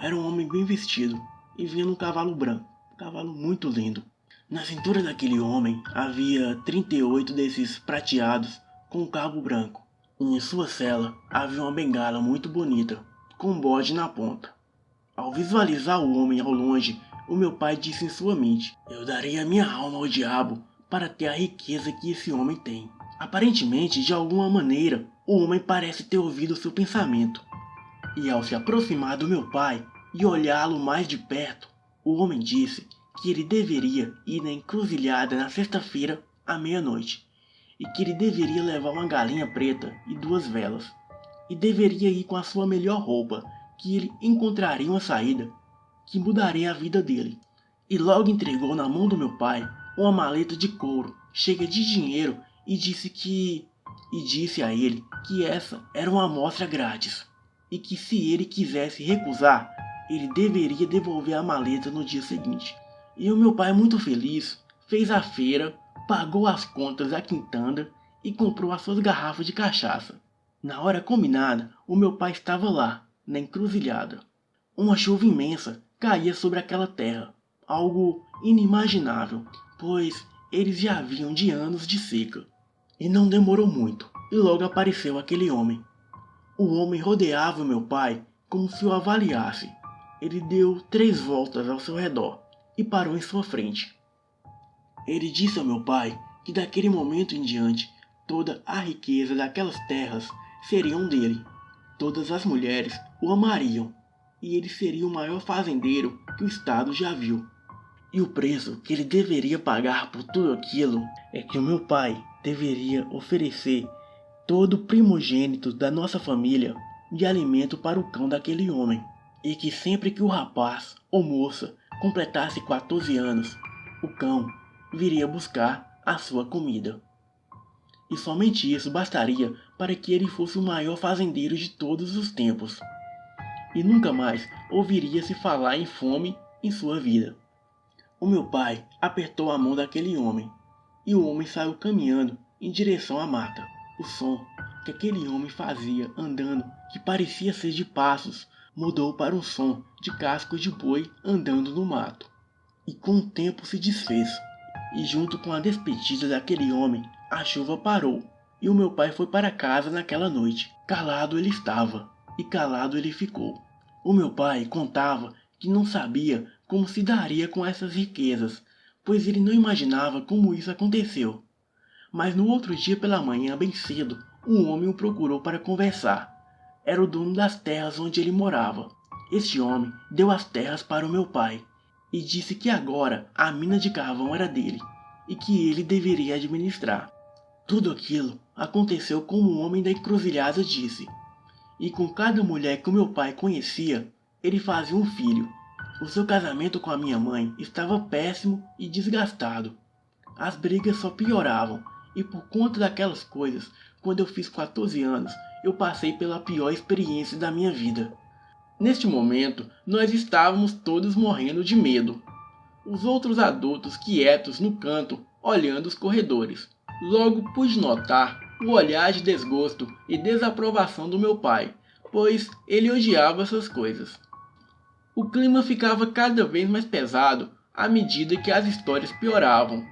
Era um homem bem vestido e vinha num cavalo branco, um cavalo muito lindo. Na cintura daquele homem havia 38 desses prateados com um cabo branco. E em sua sela havia uma bengala muito bonita, com um bode na ponta. Ao visualizar o homem ao longe, o meu pai disse em sua mente: eu daria minha alma ao diabo para ter a riqueza que esse homem tem. Aparentemente, de alguma maneira, o homem parece ter ouvido seu pensamento. E ao se aproximar do meu pai e olhá-lo mais de perto, o homem disse que ele deveria ir na encruzilhada na sexta-feira à meia-noite, e que ele deveria levar uma galinha preta e 2 velas, e deveria ir com a sua melhor roupa, que ele encontraria uma saída que mudaria a vida dele. E logo entregou na mão do meu pai uma maleta de couro cheia de dinheiro e disse a ele que essa era uma amostra grátis, e que se ele quisesse recusar, ele deveria devolver a maleta no dia seguinte. E o meu pai, muito feliz, fez a feira, pagou as contas à quintanda e comprou as suas garrafas de cachaça. Na hora combinada, o meu pai estava lá, na encruzilhada. Uma chuva imensa caía sobre aquela terra, algo inimaginável, pois eles já vinham de anos de seca. E não demorou muito, e logo apareceu aquele homem. O homem rodeava o meu pai como se o avaliasse. Ele deu 3 voltas ao seu redor e parou em sua frente. Ele disse ao meu pai que daquele momento em diante toda a riqueza daquelas terras seriam dele. Todas as mulheres o amariam e ele seria o maior fazendeiro que o estado já viu. E o preço que ele deveria pagar por tudo aquilo é que o meu pai deveria oferecer todo o primogênito da nossa família de alimento para o cão daquele homem, e que sempre que o rapaz ou moça completasse 14 anos, o cão viria buscar a sua comida. E somente isso bastaria para que ele fosse o maior fazendeiro de todos os tempos. E nunca mais ouviria-se falar em fome em sua vida. O meu pai apertou a mão daquele homem, e o homem saiu caminhando em direção à mata. O som que aquele homem fazia andando, que parecia ser de passos, mudou para um som de cascos de boi andando no mato. E com o tempo se desfez, e junto com a despedida daquele homem, a chuva parou, e o meu pai foi para casa naquela noite. Calado ele estava, e calado ele ficou. O meu pai contava que não sabia como se daria com essas riquezas, pois ele não imaginava como isso aconteceu. Mas no outro dia pela manhã, bem cedo, um homem o procurou para conversar. Era o dono das terras onde ele morava. Este homem deu as terras para o meu pai e disse que agora a mina de carvão era dele e que ele deveria administrar. Tudo aquilo aconteceu como o homem da encruzilhada disse. E com cada mulher que o meu pai conhecia, ele fazia um filho. O seu casamento com a minha mãe estava péssimo e desgastado. As brigas só pioravam, e por conta daquelas coisas, quando eu fiz 14 anos, eu passei pela pior experiência da minha vida. Neste momento, nós estávamos todos morrendo de medo. Os outros adultos quietos no canto, olhando os corredores. Logo pude notar o olhar de desgosto e desaprovação do meu pai, pois ele odiava essas coisas. O clima ficava cada vez mais pesado à medida que as histórias pioravam.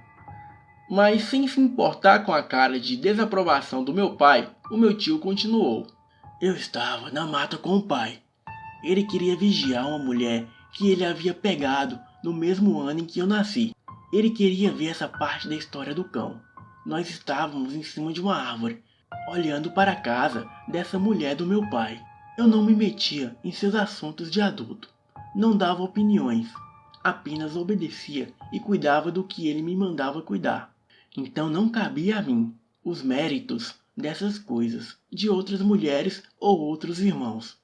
Mas sem se importar com a cara de desaprovação do meu pai, o meu tio continuou. Eu estava na mata com o pai. Ele queria vigiar uma mulher que ele havia pegado no mesmo ano em que eu nasci. Ele queria ver essa parte da história do cão. Nós estávamos em cima de uma árvore, olhando para a casa dessa mulher do meu pai. Eu não me metia em seus assuntos de adulto. Não dava opiniões. Apenas obedecia e cuidava do que ele me mandava cuidar. Então não cabia a mim os méritos dessas coisas de outras mulheres ou outros irmãos.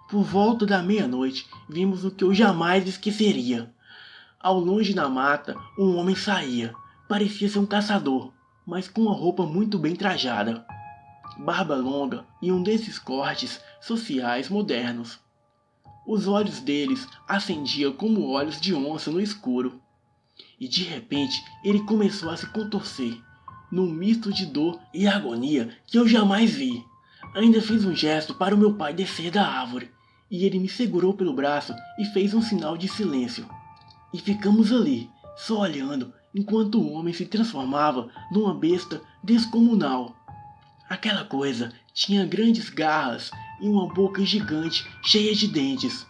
Por volta da meia-noite, vimos o que eu jamais esqueceria. Ao longe na mata, um homem saía. Parecia ser um caçador, mas com uma roupa muito bem trajada. Barba longa e um desses cortes sociais modernos. Os olhos deles acendiam como olhos de onça no escuro. E de repente ele começou a se contorcer, num misto de dor e agonia que eu jamais vi. Ainda fiz um gesto para o meu pai descer da árvore, e ele me segurou pelo braço e fez um sinal de silêncio. E ficamos ali, só olhando, enquanto o homem se transformava numa besta descomunal. Aquela coisa tinha grandes garras e uma boca gigante cheia de dentes.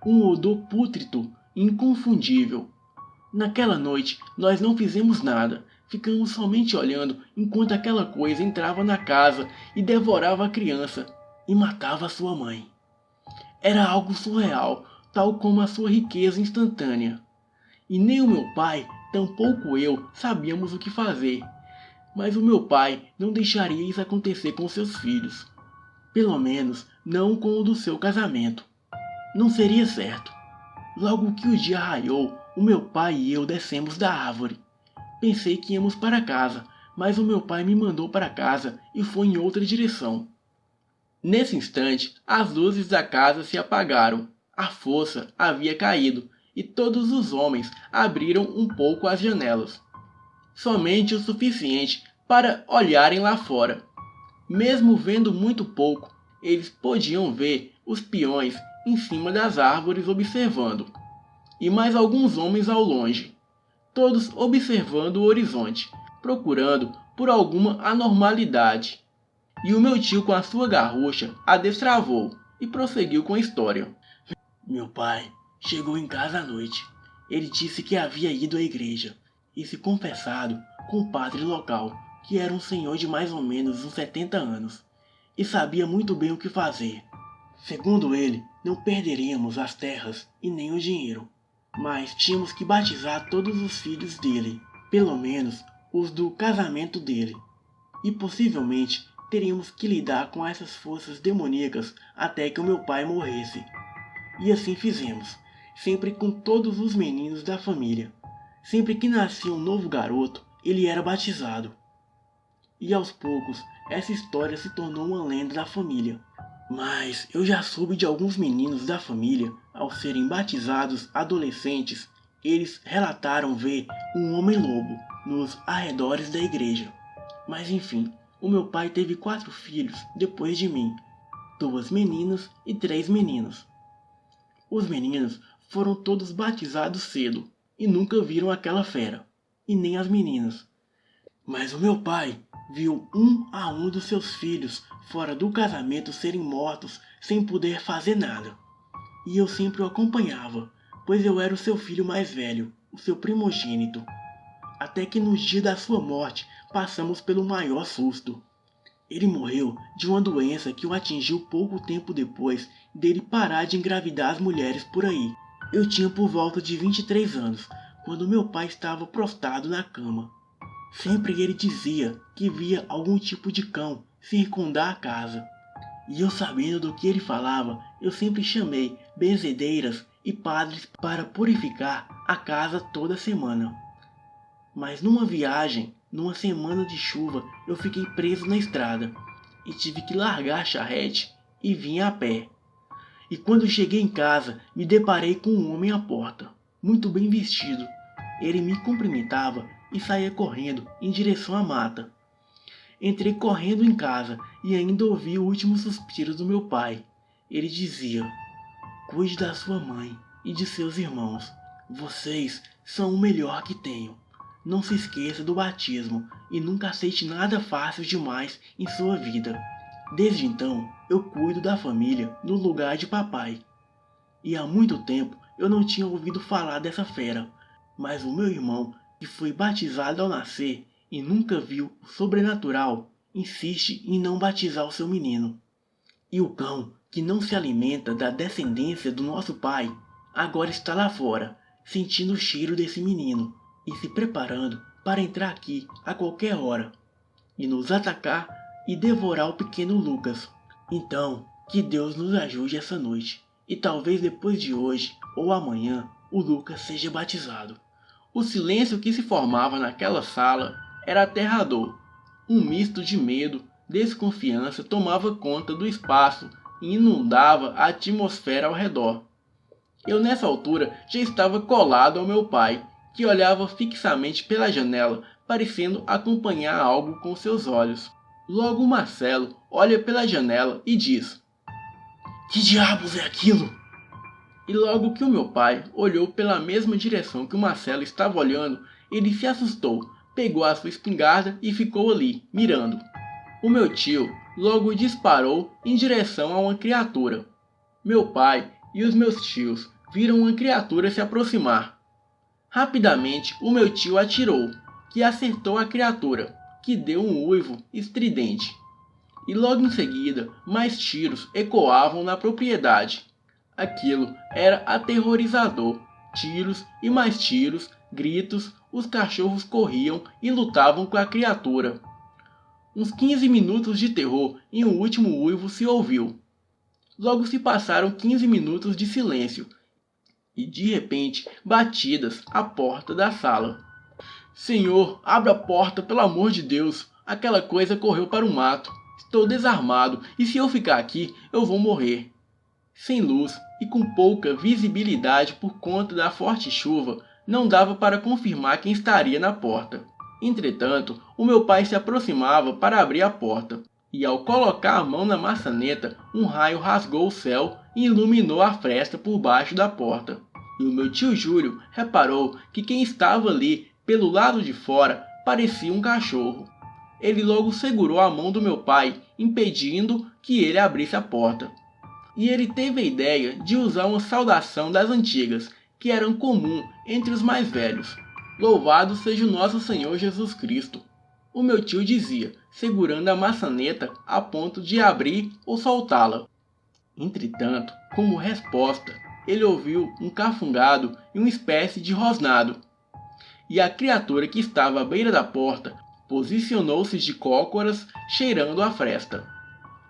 Um odor pútrido e inconfundível. Naquela noite, nós não fizemos nada. Ficamos somente olhando enquanto aquela coisa entrava na casa e devorava a criança e matava a sua mãe. Era algo surreal, tal como a sua riqueza instantânea. E nem o meu pai, tampouco eu, sabíamos o que fazer. Mas o meu pai não deixaria isso acontecer com seus filhos. Pelo menos, não com o do seu casamento. Não seria certo. Logo que o dia raiou, o meu pai e eu descemos da árvore. Pensei que íamos para casa, mas o meu pai me mandou para casa e foi em outra direção. Nesse instante, as luzes da casa se apagaram. A força havia caído e todos os homens abriram um pouco as janelas. Somente o suficiente para olharem lá fora. Mesmo vendo muito pouco, eles podiam ver os peões em cima das árvores observando, e mais alguns homens ao longe, todos observando o horizonte, procurando por alguma anormalidade. E o meu tio com a sua garrucha a destravou e prosseguiu com a história. Meu pai chegou em casa à noite. Ele disse que havia ido à igreja e se confessado com o padre local, que era um senhor de mais ou menos uns 70 anos, e sabia muito bem o que fazer. Segundo ele, não perderíamos as terras e nem o dinheiro, mas tínhamos que batizar todos os filhos dele, pelo menos os do casamento dele, e possivelmente teríamos que lidar com essas forças demoníacas até que o meu pai morresse. E assim fizemos, sempre com todos os meninos da família. Sempre que nascia um novo garoto, ele era batizado. E aos poucos, essa história se tornou uma lenda da família. Mas eu já soube de alguns meninos da família, ao serem batizados adolescentes, eles relataram ver um homem-lobo nos arredores da igreja. Mas enfim, o meu pai teve 4 filhos depois de mim, 2 meninas e 3 meninos. Os meninos foram todos batizados cedo e nunca viram aquela fera, e nem as meninas. Mas o meu pai viu um a um dos seus filhos fora do casamento serem mortos sem poder fazer nada. E eu sempre o acompanhava, pois eu era o seu filho mais velho, o seu primogênito. Até que no dia da sua morte passamos pelo maior susto. Ele morreu de uma doença que o atingiu pouco tempo depois dele parar de engravidar as mulheres por aí. Eu tinha por volta de 23 anos, quando meu pai estava prostrado na cama. Sempre ele dizia que via algum tipo de cão circundar a casa. E eu, sabendo do que ele falava, eu sempre chamei benzedeiras e padres para purificar a casa toda semana. Mas numa viagem, numa semana de chuva, eu fiquei preso na estrada e tive que largar a charrete e vim a pé. E quando cheguei em casa, me deparei com um homem à porta, muito bem vestido. Ele me cumprimentava e saía correndo em direção à mata. Entrei correndo em casa e ainda ouvi o último suspiro do meu pai. Ele dizia: "Cuide da sua mãe e de seus irmãos. Vocês são o melhor que tenho. Não se esqueça do batismo e nunca aceite nada fácil demais em sua vida. Desde então, eu cuido da família no lugar de papai." E há muito tempo eu não tinha ouvido falar dessa fera, mas o meu irmão, que foi batizado ao nascer e nunca viu o sobrenatural, insiste em não batizar o seu menino. E o cão, que não se alimenta da descendência do nosso pai, agora está lá fora, sentindo o cheiro desse menino e se preparando para entrar aqui a qualquer hora e nos atacar e devorar o pequeno Lucas. Então, que Deus nos ajude essa noite, e talvez depois de hoje ou amanhã o Lucas seja batizado. O silêncio que se formava naquela sala era aterrador. Um misto de medo, desconfiança tomava conta do espaço e inundava a atmosfera ao redor. Eu nessa altura já estava colado ao meu pai, que olhava fixamente pela janela, parecendo acompanhar algo com seus olhos. Logo Marcelo olha pela janela e diz: "Que diabos é aquilo?" E logo que o meu pai olhou pela mesma direção que o Marcelo estava olhando, ele se assustou, pegou a sua espingarda e ficou ali, mirando. O meu tio logo disparou em direção a uma criatura. Meu pai e os meus tios viram uma criatura se aproximar. Rapidamente o meu tio atirou, que acertou a criatura, que deu um uivo estridente. E logo em seguida, mais tiros ecoavam na propriedade. Aquilo era aterrorizador. Tiros e mais tiros, gritos, os cachorros corriam e lutavam com a criatura. Uns 15 minutos de terror e um último uivo se ouviu. Logo se passaram 15 minutos de silêncio e de repente batidas à porta da sala. Senhor, abra a porta, pelo amor de Deus! Aquela coisa correu para o mato. Estou desarmado e se eu ficar aqui, eu vou morrer. Sem luz e com pouca visibilidade por conta da forte chuva, não dava para confirmar quem estaria na porta. Entretanto, o meu pai se aproximava para abrir a porta, e ao colocar a mão na maçaneta, um raio rasgou o céu e iluminou a fresta por baixo da porta. E o meu tio Júlio reparou que quem estava ali, pelo lado de fora, parecia um cachorro. Ele logo segurou a mão do meu pai, impedindo que ele abrisse a porta. E ele teve a ideia de usar uma saudação das antigas, que eram comum entre os mais velhos. Louvado seja o nosso Senhor Jesus Cristo. O meu tio dizia, segurando a maçaneta a ponto de abrir ou soltá-la. Entretanto, como resposta, ele ouviu um cafungado e uma espécie de rosnado. E a criatura que estava à beira da porta posicionou-se de cócoras, cheirando a fresta.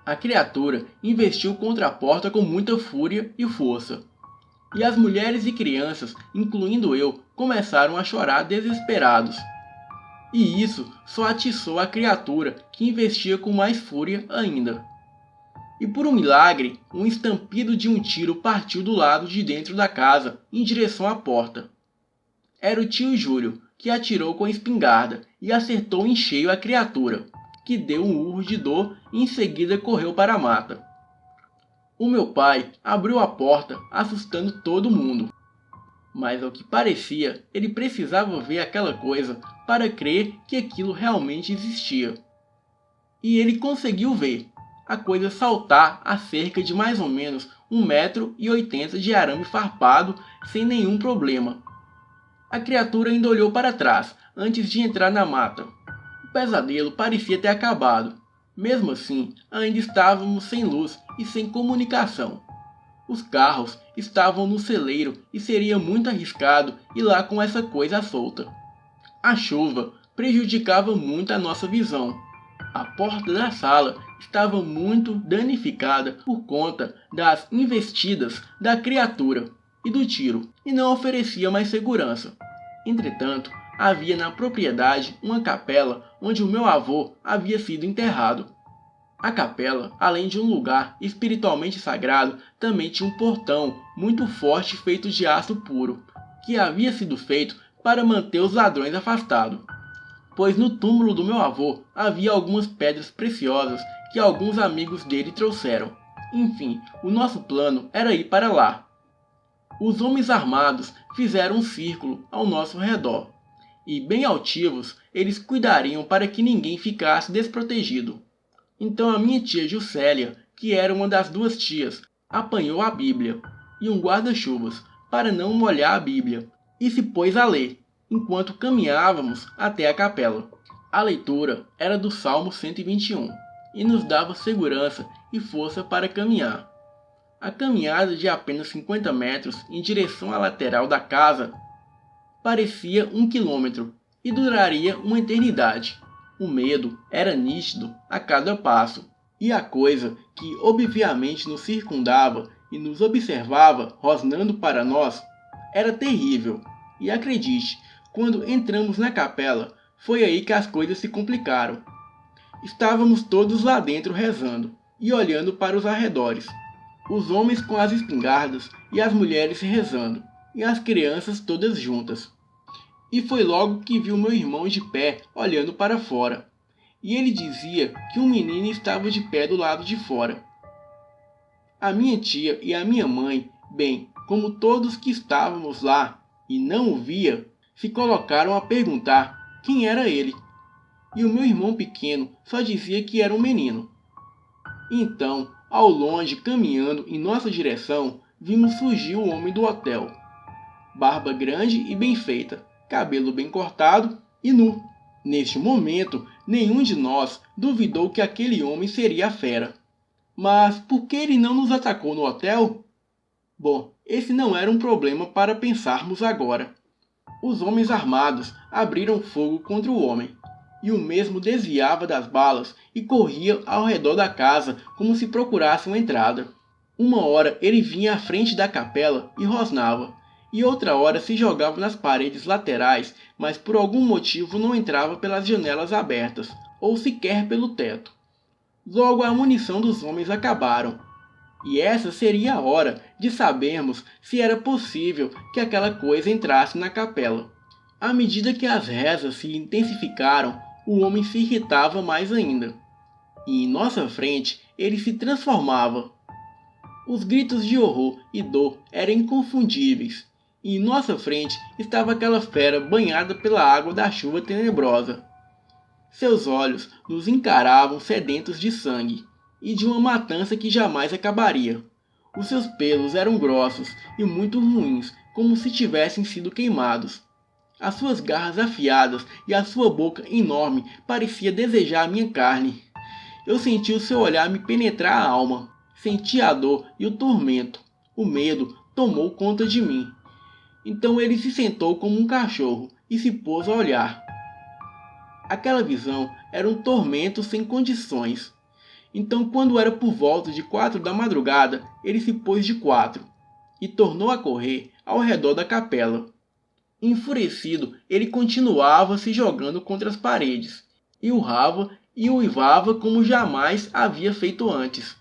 A criatura investiu contra a porta com muita fúria e força. E as mulheres e crianças, incluindo eu, começaram a chorar desesperados. E isso só atiçou a criatura, que investia com mais fúria ainda. E por um milagre, um estampido de um tiro partiu do lado de dentro da casa, em direção à porta. Era o tio Júlio, que atirou com a espingarda e acertou em cheio a criatura, que deu um urro de dor e em seguida correu para a mata. O meu pai abriu a porta, assustando todo mundo. Mas ao que parecia, ele precisava ver aquela coisa para crer que aquilo realmente existia. E ele conseguiu ver a coisa saltar a cerca de mais ou menos 1,80 m de arame farpado sem nenhum problema. A criatura ainda olhou para trás antes de entrar na mata. O pesadelo parecia ter acabado. Mesmo assim, ainda estávamos sem luz e sem comunicação. Os carros estavam no celeiro e seria muito arriscado ir lá com essa coisa solta. A chuva prejudicava muito a nossa visão. A porta da sala estava muito danificada por conta das investidas da criatura e do tiro, e não oferecia mais segurança. Entretanto, havia na propriedade uma capela onde o meu avô havia sido enterrado. A capela, além de um lugar espiritualmente sagrado, também tinha um portão muito forte feito de aço puro, que havia sido feito para manter os ladrões afastados. Pois no túmulo do meu avô havia algumas pedras preciosas que alguns amigos dele trouxeram. Enfim, o nosso plano era ir para lá. Os homens armados fizeram um círculo ao nosso redor, e bem altivos eles cuidariam para que ninguém ficasse desprotegido. Então a minha tia Juscelia, que era uma das duas tias, apanhou a Bíblia e um guarda-chuvas para não molhar a Bíblia, e se pôs a ler, enquanto caminhávamos até a capela. A leitura era do Salmo 121, e nos dava segurança e força para caminhar. A caminhada de apenas 50 metros em direção à lateral da casa parecia 1 quilômetro e duraria uma eternidade. O medo era nítido a cada passo, e a coisa que obviamente nos circundava e nos observava rosnando para nós era terrível. E acredite, quando entramos na capela, foi aí que as coisas se complicaram. Estávamos todos lá dentro rezando e olhando para os arredores. Os homens com as espingardas e as mulheres rezando, e as crianças todas juntas. E foi logo que vi o meu irmão de pé olhando para fora. E ele dizia que um menino estava de pé do lado de fora. A minha tia e a minha mãe, bem, como todos que estávamos lá e não o via, se colocaram a perguntar quem era ele. E o meu irmão pequeno só dizia que era um menino. Então, ao longe, caminhando em nossa direção, vimos surgir o homem do hotel. barba grande e bem feita, cabelo bem cortado e nu. Neste momento, nenhum de nós duvidou que aquele homem seria a fera. Mas por que ele não nos atacou no hotel? Bom, esse não era um problema para pensarmos agora. Os homens armados abriram fogo contra o homem, e o mesmo desviava das balas e corria ao redor da casa como se procurasse uma entrada. Uma hora ele vinha à frente da capela e rosnava, e outra hora se jogava nas paredes laterais, mas por algum motivo não entrava pelas janelas abertas, ou sequer pelo teto. Logo a munição dos homens acabaram, e essa seria a hora de sabermos se era possível que aquela coisa entrasse na capela. À medida que as rezas se intensificaram, o homem se irritava mais ainda, e em nossa frente ele se transformava. Os gritos de horror e dor eram inconfundíveis, e em nossa frente estava aquela fera banhada pela água da chuva tenebrosa. Seus olhos nos encaravam sedentos de sangue, e de uma matança que jamais acabaria. Os seus pelos eram grossos e muito ruins, como se tivessem sido queimados. As suas garras afiadas e a sua boca enorme parecia desejar a minha carne. Eu senti o seu olhar me penetrar a alma. Senti a dor e o tormento. O medo tomou conta de mim. Então ele se sentou como um cachorro e se pôs a olhar. Aquela visão era um tormento sem condições. Então, quando era por volta de 4 da madrugada, ele se pôs de 4 e tornou a correr ao redor da capela. Enfurecido, ele continuava se jogando contra as paredes, e urrava e uivava como jamais havia feito antes.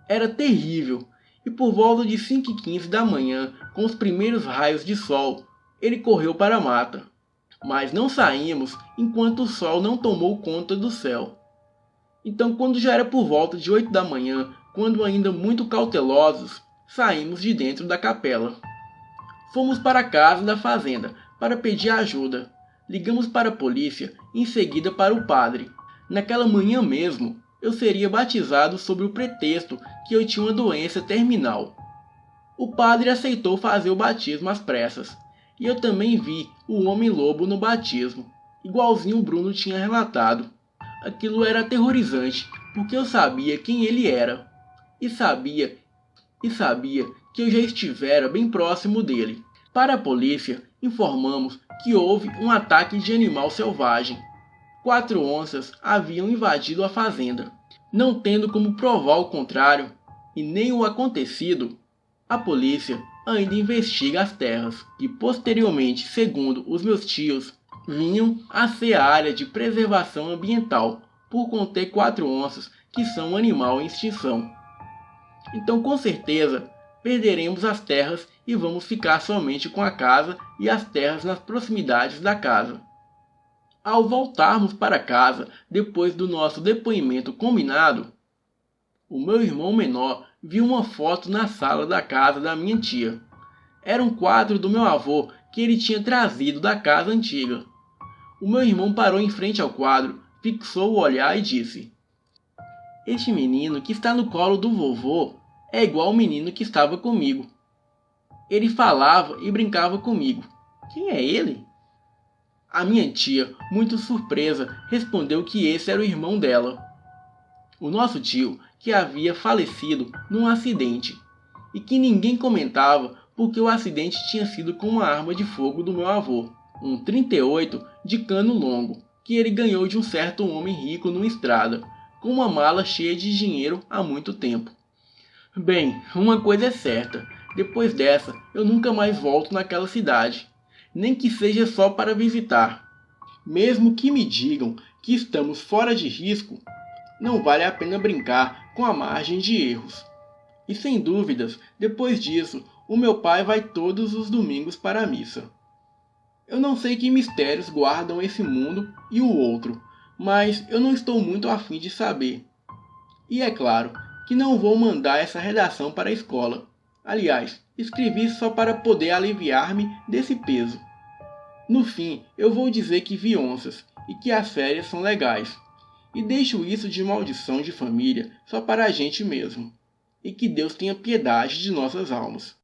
Era terrível, e por volta de 5h15 da manhã, com os primeiros raios de sol, ele correu para a mata. Mas não saímos enquanto o sol não tomou conta do céu. Então, quando já era por volta de 8 da manhã, quando ainda muito cautelosos, saímos de dentro da capela. Fomos para a casa da fazenda para pedir ajuda. Ligamos para a polícia e em seguida para o padre. Naquela manhã mesmo, eu seria batizado sob o pretexto que eu tinha uma doença terminal. O padre aceitou fazer o batismo às pressas, e eu também vi o homem-lobo no batismo, igualzinho o Bruno tinha relatado. Aquilo era aterrorizante, porque eu sabia quem ele era, e sabia que eu já estivera bem próximo dele. Para a polícia, informamos que houve um ataque de animal selvagem. 4 onças haviam invadido a fazenda. Não tendo como provar o contrário, e nem o acontecido, a polícia ainda investiga as terras, que posteriormente, segundo os meus tios, vinham a ser a área de preservação ambiental, por conter 4 onças, que são um animal em extinção. Então, com certeza, perderemos as terras e vamos ficar somente com a casa e as terras nas proximidades da casa. Ao voltarmos para casa, depois do nosso depoimento combinado, o meu irmão menor viu uma foto na sala da casa da minha tia. Era um quadro do meu avô que ele tinha trazido da casa antiga. O meu irmão parou em frente ao quadro, fixou o olhar e disse: "Este menino que está no colo do vovô é igual ao menino que estava comigo. Ele falava e brincava comigo. Quem é ele?" A minha tia, muito surpresa, respondeu que esse era o irmão dela. O nosso tio, que havia falecido num acidente, e que ninguém comentava porque o acidente tinha sido com uma arma de fogo do meu avô, um 38 de cano longo, que ele ganhou de um certo homem rico numa estrada, com uma mala cheia de dinheiro há muito tempo. Bem, uma coisa é certa, depois dessa eu nunca mais volto naquela cidade, nem que seja só para visitar. Mesmo que me digam que estamos fora de risco, não vale a pena brincar com a margem de erros. E sem dúvidas, depois disso, o meu pai vai todos os domingos para a missa. Eu não sei que mistérios guardam esse mundo e o outro, mas eu não estou muito afim de saber. E é claro que não vou mandar essa redação para a escola. Aliás, escrevi só para poder aliviar-me desse peso. No fim, eu vou dizer que vi onças e que as férias são legais. E deixo isso de maldição de família só para a gente mesmo. E que Deus tenha piedade de nossas almas.